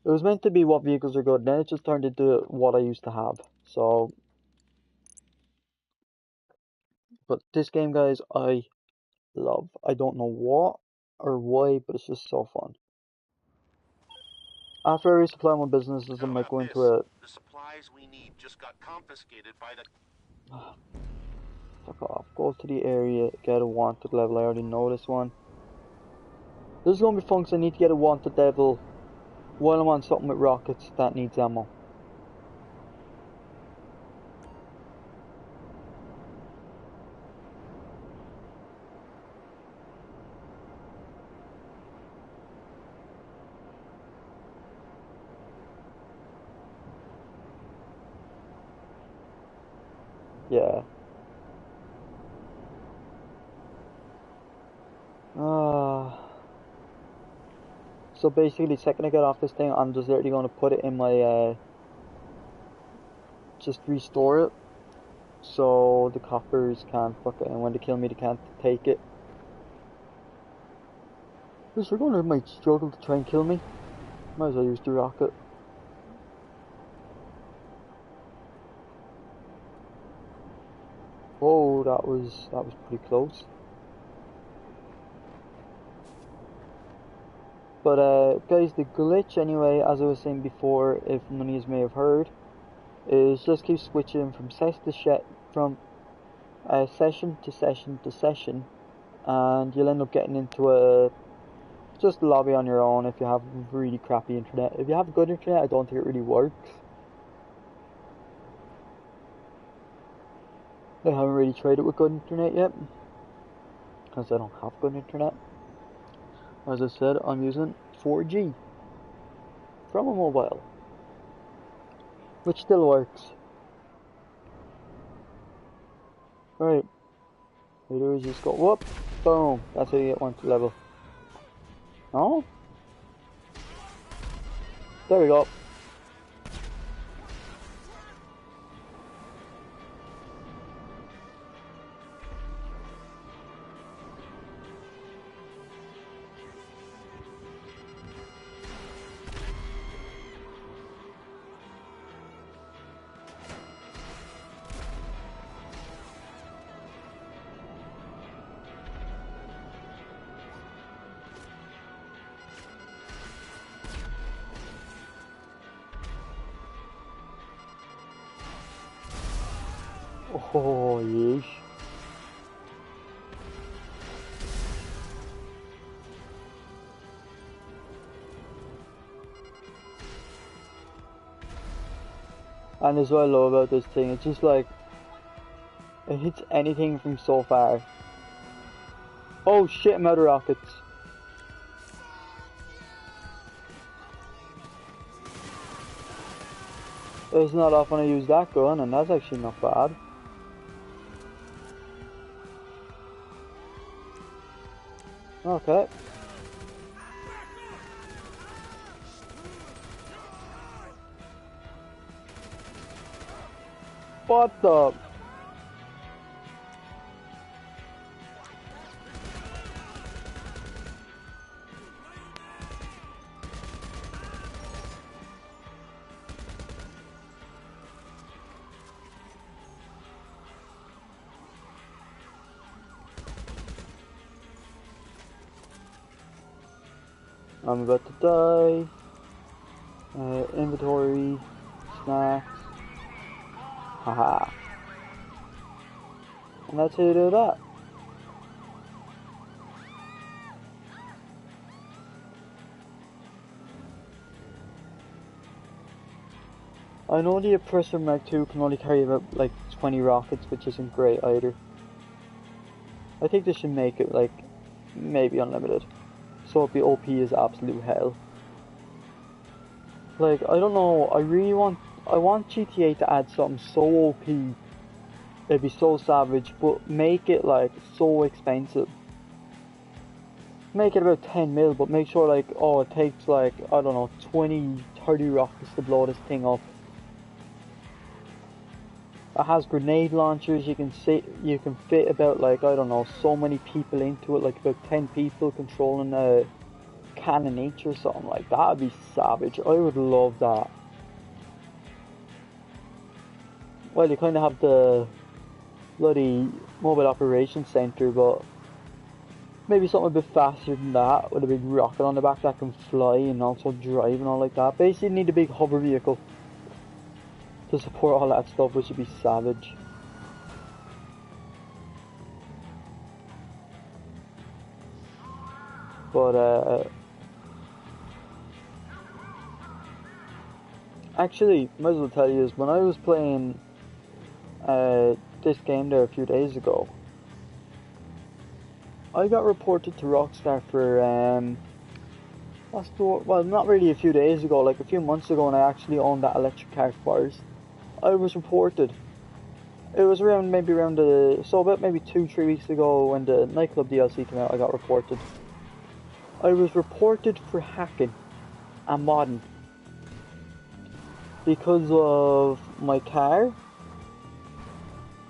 it was meant to be what vehicles are good, then it just turned into what I used to have. So, but this game, guys, I love. I don't know what or why, but it's just so fun. After I resupply my businesses, I might go into it. The supplies we need just got confiscated by the... Fuck off. Go to the area, get a wanted level. I already know this one. This is gonna be fun because I need to get a wanted level while I'm on something with rockets that needs ammo. Yeah. So basically, the second I get off this thing, I'm just literally going to put it in my, just restore it. So the coppers can't and when they kill me, they can't take it. Because they're going to might struggle to try and kill me. Might as well use the rocket. Oh, that was pretty close. But guys, the glitch anyway, as I was saying before, if none of you may have heard, is just keep switching from session to session to session, and you'll end up getting into just a lobby on your own if you have really crappy internet. If you have good internet, I don't think it really works. I haven't really tried it with good internet yet, because I don't have good internet. As I said, I'm using 4G from a mobile, which still works. Right, what you do is just go whoop, boom, that's how you get one to level. Oh? There we go. Oh, yeesh. And that's what I love about this thing, it's just like, it hits anything from so far. Oh shit, I'm out of rockets. It's not often I use that gun, and that's actually not bad. Okay. What the? I'm about to die. Inventory, snacks. Haha. And that's how you do that. I know the Oppressor Mark II can only carry about like 20 rockets, which isn't great either. I think they should make it like maybe unlimited, so it'd be OP as absolute hell. Like, I don't know, I want GTA to add something so OP, it'd be so savage, but make it like so expensive. Make it about 10 mil, but make sure like, oh, it takes like, I don't know, 20, 30 rockets to blow this thing up. It has grenade launchers, you can fit about like, I don't know, so many people into it, like about 10 people controlling a cannon each or something like that. Would be savage. I would love that. Well, you kind of have the bloody mobile operations center, but maybe something a bit faster than that, with a big rocket on the back that can fly and also drive and all like that. Basically, you need a big hover vehicle to support all that stuff, which would be savage. But actually, might as well tell you is when I was playing this game there a few days ago, I got reported to Rockstar for well, not really a few days ago, like a few months ago, when I actually owned that electric car first. I was reported. It was around maybe about maybe 2-3 weeks ago when the nightclub DLC came out. I got reported. I was reported for hacking and modding because of my car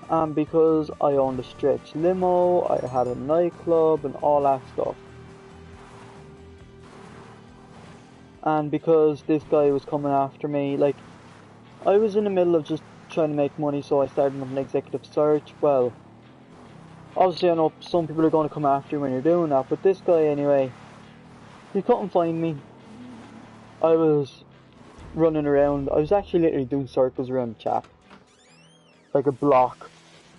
and because I owned a stretch limo, I had a nightclub and all that stuff. And because this guy was coming after me, like, I was in the middle of just trying to make money, so I started with an executive search. Well, obviously I know some people are going to come after you when you're doing that, but this guy anyway, he couldn't find me. I was running around, I was actually literally doing circles around the chat, like a block,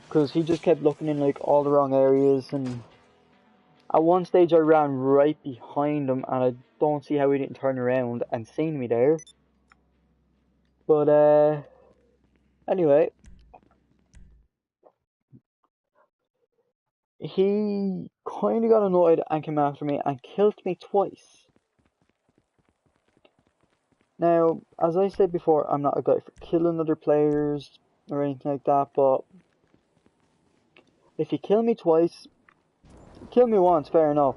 because he just kept looking in like all the wrong areas, and at one stage I ran right behind him and I don't see how he didn't turn around and seen me there. But anyway, he kind of got annoyed and came after me and killed me twice. Now, as I said before, I'm not a guy for killing other players or anything like that, but if you kill me twice, kill me once, fair enough.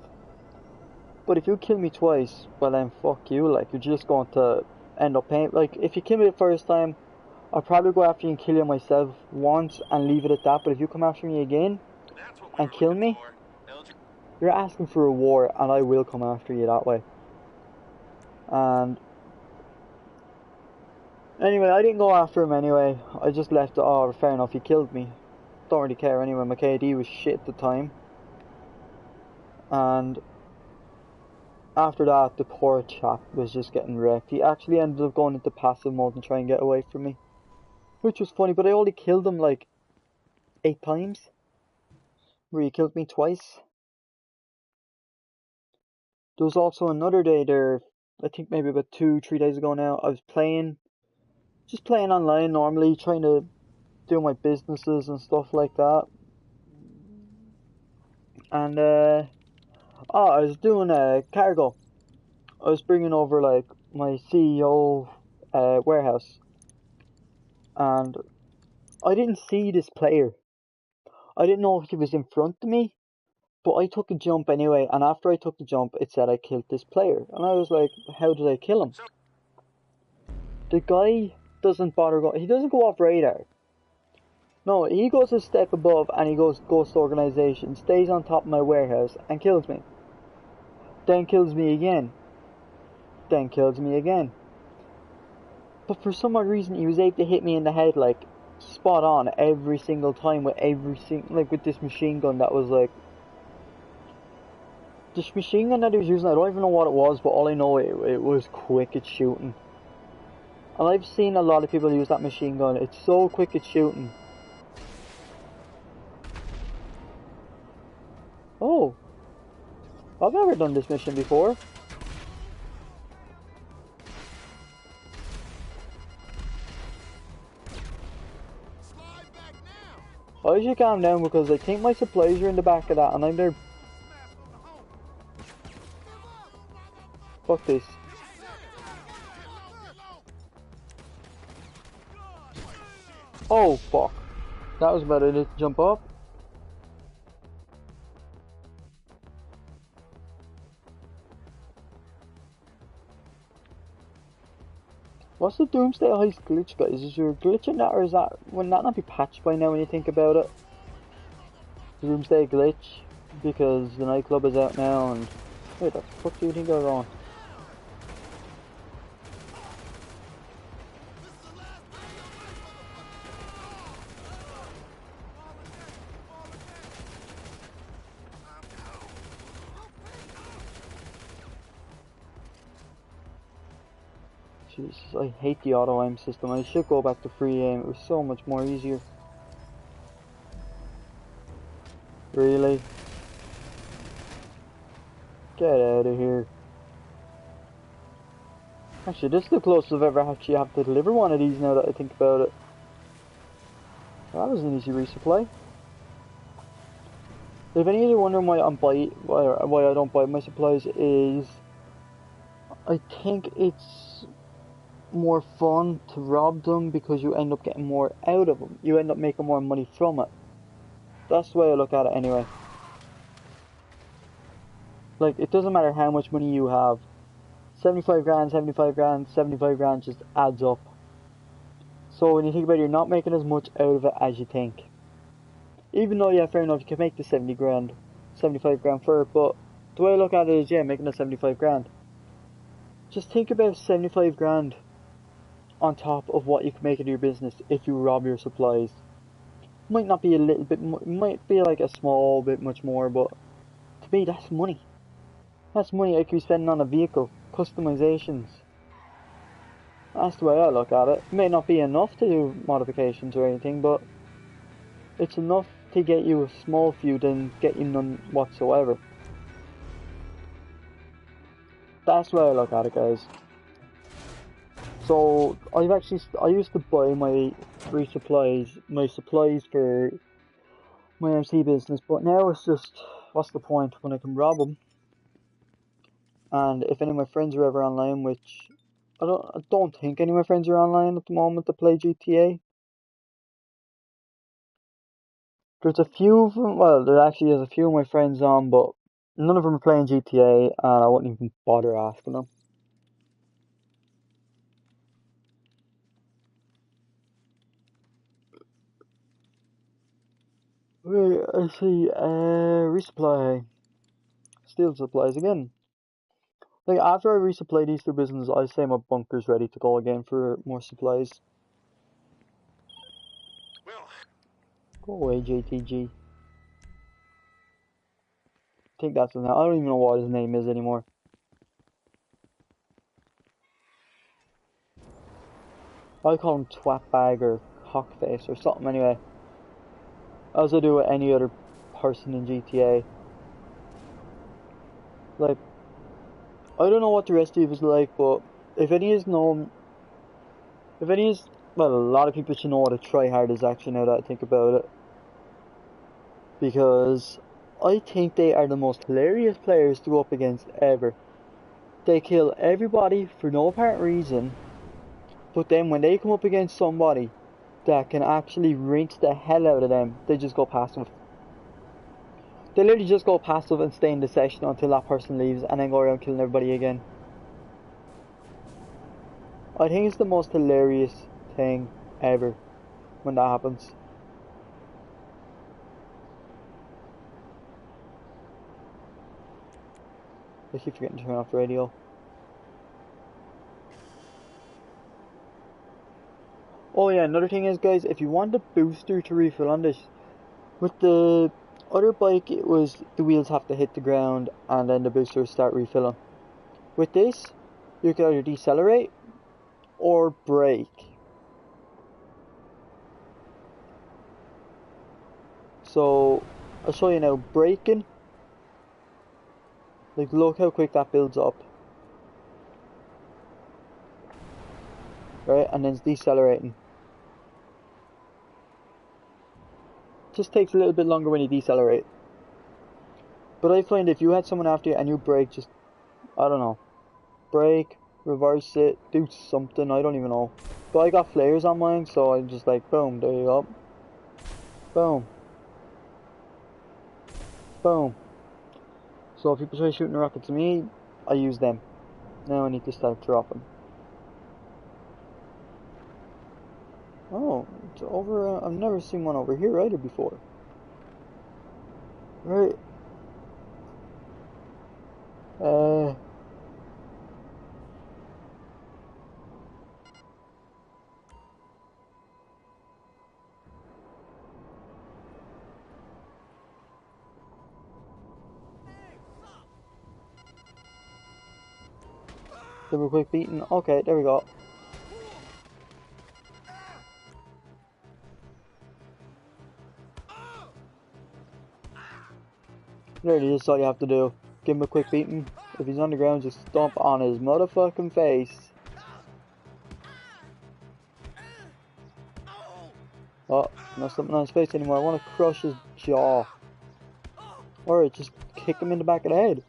But if you kill me twice, well then fuck you, like, you're just going to end up paying. Like, if you kill me the first time, I'll probably go after you and kill you myself once and leave it at that, but if you come after me again and kill me, you're asking for a war, and I will come after you that way. And anyway, I didn't go after him anyway. I just left it. Oh, fair enough, he killed me. Don't really care anyway. My KD was shit at the time. And after that, the poor chap was just getting wrecked. He actually ended up going into passive mode and trying to get away from me, which was funny, but I only killed him like 8 times, where he killed me twice. There was also another day there, I think maybe about 2-3 days ago now, I was just playing online normally, trying to do my businesses and stuff like that. And I was doing a cargo. I was bringing over like my CEO warehouse. and I didn't see this player. I didn't know if he was in front of me, but I took a jump anyway, and after I took the jump, it said I killed this player. And I was like, how did I kill him? The guy doesn't bother he doesn't go off radar. No, he goes a step above and he goes ghost organization, stays on top of my warehouse and kills me. Then kills me again. Then kills me again. But for some odd reason, he was able to hit me in the head like spot on every single time with with this machine gun that was like. This machine gun that he was using, I don't even know what it was, but all I know it was quick at shooting. And I've seen a lot of people use that machine gun. It's so quick at shooting. Oh, I've never done this mission before. I should calm down because I think my supplies are in the back of that and I'm there. Fuck this. Oh fuck. That was about it to jump up. What's the Doomsday Heist glitch, guys? Is there a glitch in that, or is that, would that not be patched by now when you think about it? The Doomsday glitch, because the nightclub is out now and... Wait, what the fuck do you think goes on? Jesus, I hate the auto aim system. I should go back to free aim. It was so much more easier. Really? Get out of here. Actually, this is the closest I've ever actually have to deliver one of these now that I think about it. That was an easy resupply. If any of you are wondering why why I don't buy my supplies is I think it's more fun to rob them because you end up getting more out of them. You end up making more money from it. That's the way I look at it anyway. Like, it doesn't matter how much money you have. 75 grand, 75 grand, 75 grand just adds up. So when you think about it, you're not making as much out of it as you think. Even though, yeah, fair enough, you can make the 70 grand, 75 grand for it, but the way I look at it is, yeah, making the 75 grand. Just think about 75 grand on top of what you can make in your business if you rob your supplies. Might not be a little bit, might be like a small bit much more, but to me that's money. That's money I could be spending on a vehicle, customizations. That's the way I look at it. It may not be enough to do modifications or anything, but it's enough to get you a small few than get you none whatsoever. That's the way I look at it, guys. So I used to buy my supplies for my MC business, but now it's just, what's the point when I can rob them? And if any of my friends are ever online, which I don't think any of my friends are online at the moment to play GTA. There's a few of them, well, there actually is a few of my friends on, but none of them are playing GTA, and I wouldn't even bother asking them. Wait, I see, resupply. Steal supplies again. Like, after I resupply these two businesses, I say my bunker's ready to go again for more supplies. Well, Go away, JTG. I think that's his name. I don't even know what his name is anymore. I call him Twatbag or Cockface or something anyway. As I do with any other person in GTA. Like, I don't know what the rest of you is like, but if any is known, well, a lot of people should know what a tryhard is actually now that I think about it. Because I think they are the most hilarious players to go up against ever. They kill everybody for no apparent reason, but then when they come up against somebody, that can actually rinse the hell out of them, they just go passive. They literally just go passive and stay in the session until that person leaves and then go around killing everybody again. I think it's the most hilarious thing ever when that happens. I keep forgetting to turn off the radio. Oh yeah, another thing is, guys, if you want the booster to refill on this, with the other bike it was the wheels have to hit the ground and then the boosters start refilling. With this, you can either decelerate or brake. So I'll show you now. Braking, like, look how quick that builds up, right? And then it's decelerating. Just takes a little bit longer when you decelerate. But I find if you had someone after you and you brake, just, I don't know, brake, reverse it, do something, I don't even know. But I got flares on mine, so I'm just like, boom, there you go. Boom. Boom. So if people try shooting a rocket to me, I use them. Now I need to start dropping. Oh, it's over. I've never seen one over here either before. Right. Give her a quick beating. Okay, there we go. There it is, that's all you have to do. Give him a quick beating. If he's on the ground, just stomp on his motherfucking face. Oh, not something on his face anymore. I want to crush his jaw. Or just kick him in the back of the head.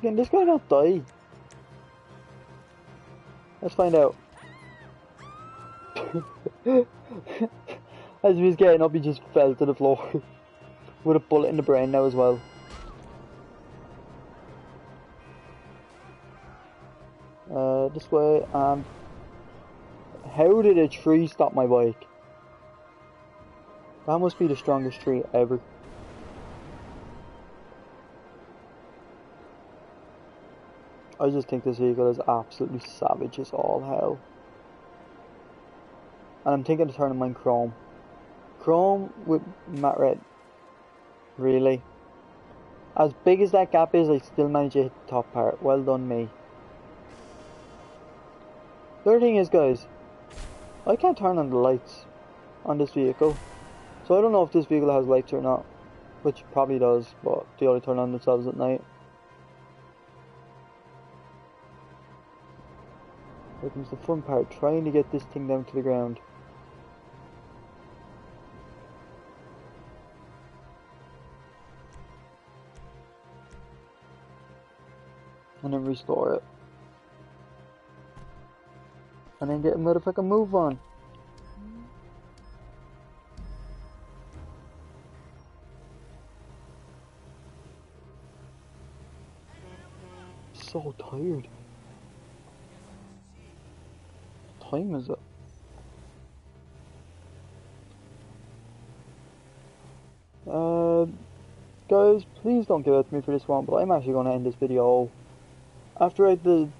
Can this guy not die? Let's find out. As he was getting up, he just fell to the floor. With a bullet in the brain now as well. This way, and... How did a tree stop my bike? That must be the strongest tree ever. I just think this vehicle is absolutely savage as all hell. And I'm thinking of turning mine chrome. Chrome with matte red. Really? As big as that gap is, I still managed to hit the top part. Well done me. The other thing is, guys, I can't turn on the lights on this vehicle. So I don't know if this vehicle has lights or not. Which probably does, but they only turn on themselves at night. Here comes the fun part, trying to get this thing down to the ground. And then restore it. And then get a motherfucking move on. So tired. What time is it? Guys, please don't give out to me for this one, but I'm actually going to end this video. After I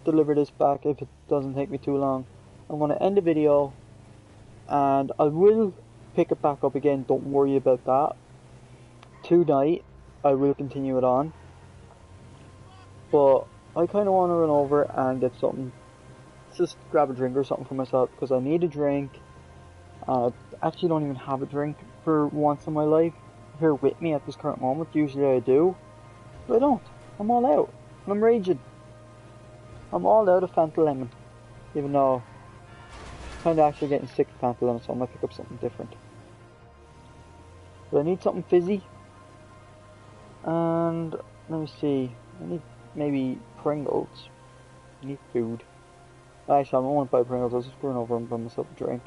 deliver this back, if it doesn't take me too long, I'm going to end the video, and I will pick it back up again, don't worry about that. Tonight, I will continue it on, but I kind of want to run over and get something, just grab a drink or something for myself, because I need a drink. I actually don't even have a drink for once in my life here with me at this current moment. Usually I do, but I don't. I'm all out, and I'm raging. I'm all out of Fanta Lemon, even though I'm kind of actually getting sick of Fanta Lemon, so I'm going to pick up something different. But I need something fizzy. And let me see. I need maybe Pringles. I need food. Actually, I don't want to buy Pringles. I was just going over and buy myself a drink.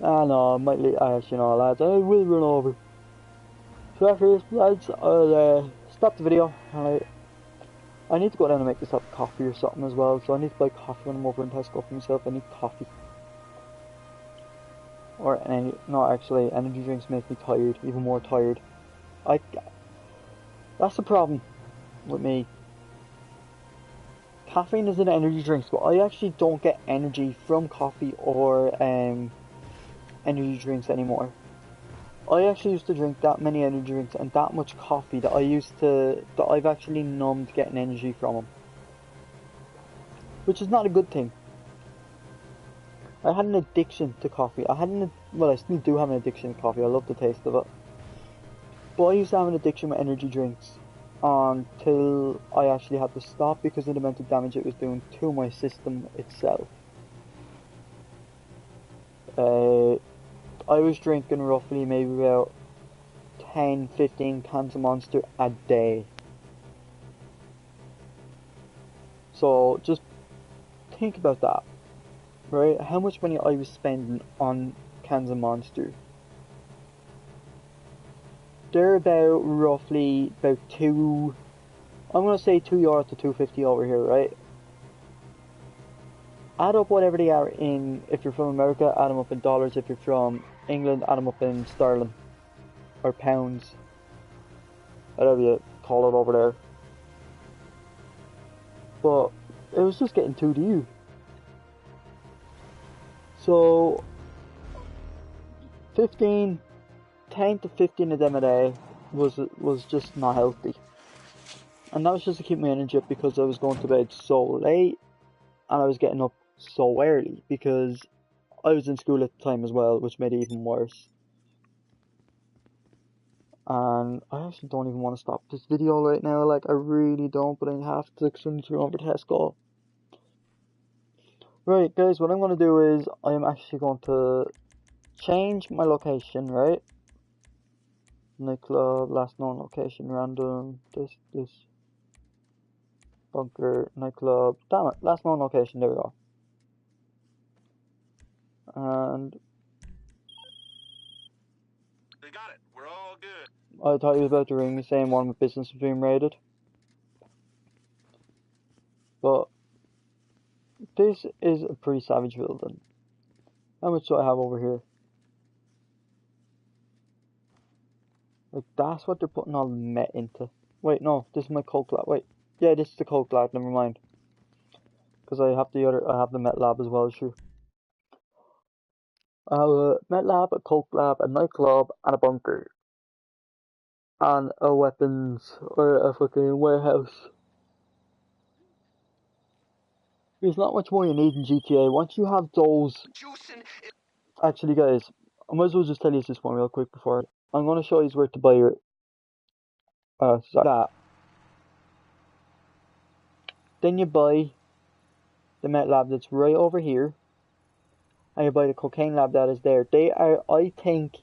Ah no, I might actually no lads, I will run over. So after this lads, I'll stop the video and I need to go down and make myself coffee or something as well, so I need to buy coffee when I'm over in Tesco for myself. I need coffee. Or any, no actually, energy drinks make me tired, even more tired. That's the problem with me. Caffeine is in energy drinks, but I actually don't get energy from coffee or energy drinks anymore. I actually used to drink that many energy drinks and that much coffee that I've actually numbed getting energy from them. Which is not a good thing. I had an addiction to coffee. Well, I still do have an addiction to coffee. I love the taste of it. But I used to have an addiction with energy drinks until I actually had to stop because of the amount of damage it was doing to my system itself. I was drinking roughly maybe about 10-15 cans of Monster a day. So just think about that, right? How much money I was spending on cans of Monster. They're about roughly about I'm gonna say €2 to €2.50 over here, right? Add up whatever they are if you're from America, add them up in dollars. If you're from England, add them up in sterling or pounds, whatever you call it over there. But it was just getting too dear. So 10 to 15 of them a day was just not healthy. And that was just to keep my energy up because I was going to bed so late and I was getting up so early because I was in school at the time as well, which made it even worse. And I actually don't even want to stop this video right now, like I really don't, but I have to because I need to run over to Tesco. Right guys, what I'm going to do is I'm actually going to change my location, right? Nightclub, last known location, random, this, bunker, nightclub, damn it, last known location, there we go. And They got it. We're all good. I thought he was about to ring me saying one of my business was being raided. But this is a pretty savage building. How much do I have over here? Like, that's what they're putting all the met into. Wait, no, this is my coke lab. Wait, yeah, this is the coke lab, never mind. Because I have the met lab as well, sure. I have a met lab, a coke lab, a nightclub, and a bunker. And a weapons, or a fucking warehouse. There's not much more you need in GTA. Once you have those... Actually, guys, I might as well just tell you this one real quick before. I'm going to show you where to buy your... that. Then you buy the met lab that's right over here. And you buy the cocaine lab that is there. They are, I think,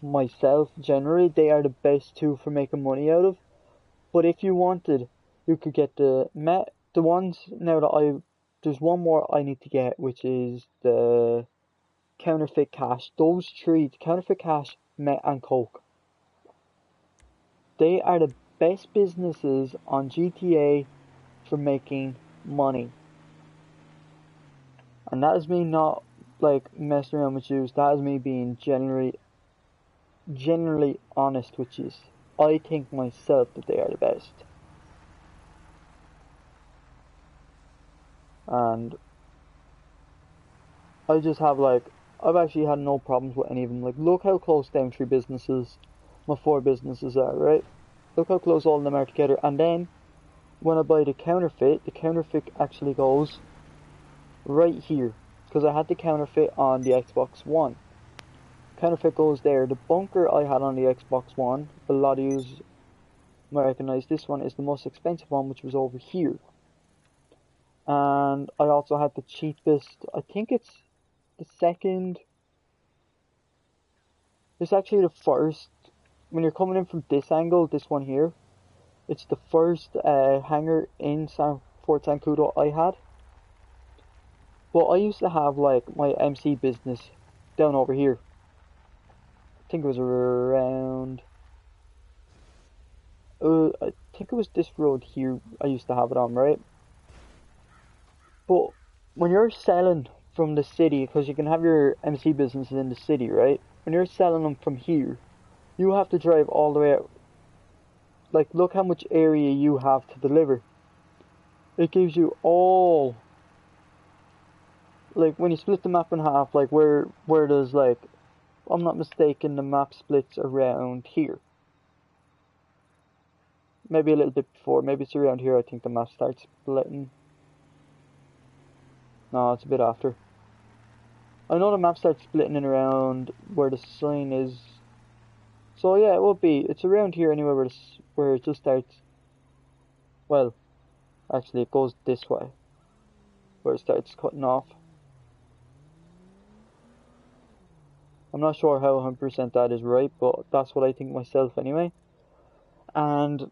myself, generally, they are the best two for making money out of. But if you wanted, you could get the ones, now that there's one more I need to get, which is the counterfeit cash. Those three, the counterfeit cash, met, and coke. They are the best businesses on GTA for making money. And that is me not like messing around with you. That is me being generally honest with you. I think myself that they are the best. And I just have I've actually had no problems with any of them. Like, look how close down three businesses, my four businesses are, right? Look how close all of them are together. And then when I buy the counterfeit actually goes right here. Because I had the counterfeit on the Xbox One. Counterfeit goes there. The bunker I had on the Xbox One, a lot of you might recognize this one, is the most expensive one, which was over here. And I also had the cheapest, I think it's the second this is actually the first, when you're coming in from this angle, this one here, it's the first hangar in Fort Zancudo I had. Well, I used to have like my MC business down over here. I think it was around, I think it was this road here I used to have it on, right? But when you're selling from the city, because you can have your MC businesses in the city, right? When you're selling them from here, you have to drive all the way out. Like, look how much area you have to deliver. It gives you all, like, when you split the map in half, like, where there's, like, I'm not mistaken, the map splits around here. Maybe a little bit before, maybe it's around here I think the map starts splitting. No, it's a bit after. I know the map starts splitting in around where the sign is. So yeah, it will be. It's around here anyway where it just starts. Well, actually it goes this way. Where it starts cutting off. I'm not sure how 100% that is right, but that's what I think myself anyway. And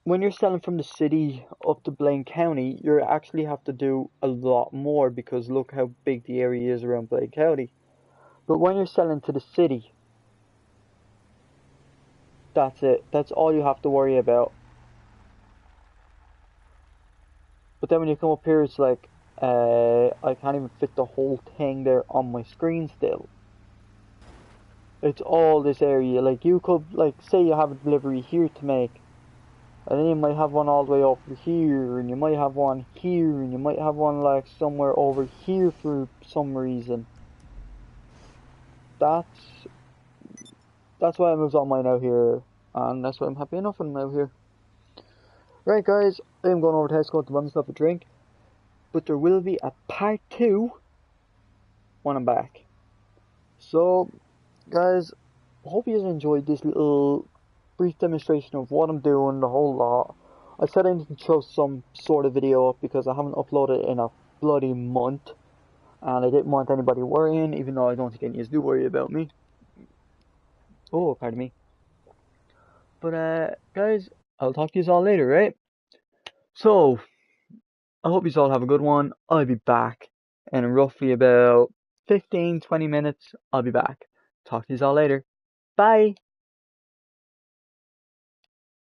when you're selling from the city up to Blaine County, you actually have to do a lot more because look how big the area is around Blaine County. But when you're selling to the city, that's it. That's all you have to worry about. But then when you come up here, it's like, I can't even fit the whole thing there on my screen still. It's all this area. Like, you could, like, say you have a delivery here to make, and then you might have one all the way over here, and you might have one here, and you might have one, like, somewhere over here for some reason. That's why I moved on mine out here, and that's why I'm happy enough when I'm out here. Right, guys, I'm going over to house, going to run myself a drink, but there will be a part 2 when I'm back. So, guys, I hope you enjoyed this little brief demonstration of what I'm doing, the whole lot. I said I need to throw some sort of video up because I haven't uploaded in a bloody month, and I didn't want anybody worrying, even though I don't think any of you do worry about me. Oh, pardon me. But, guys, I'll talk to you all later, right? So, I hope you all have a good one. I'll be back in roughly about 15-20 minutes. I'll be back. Talk to you all later. Bye.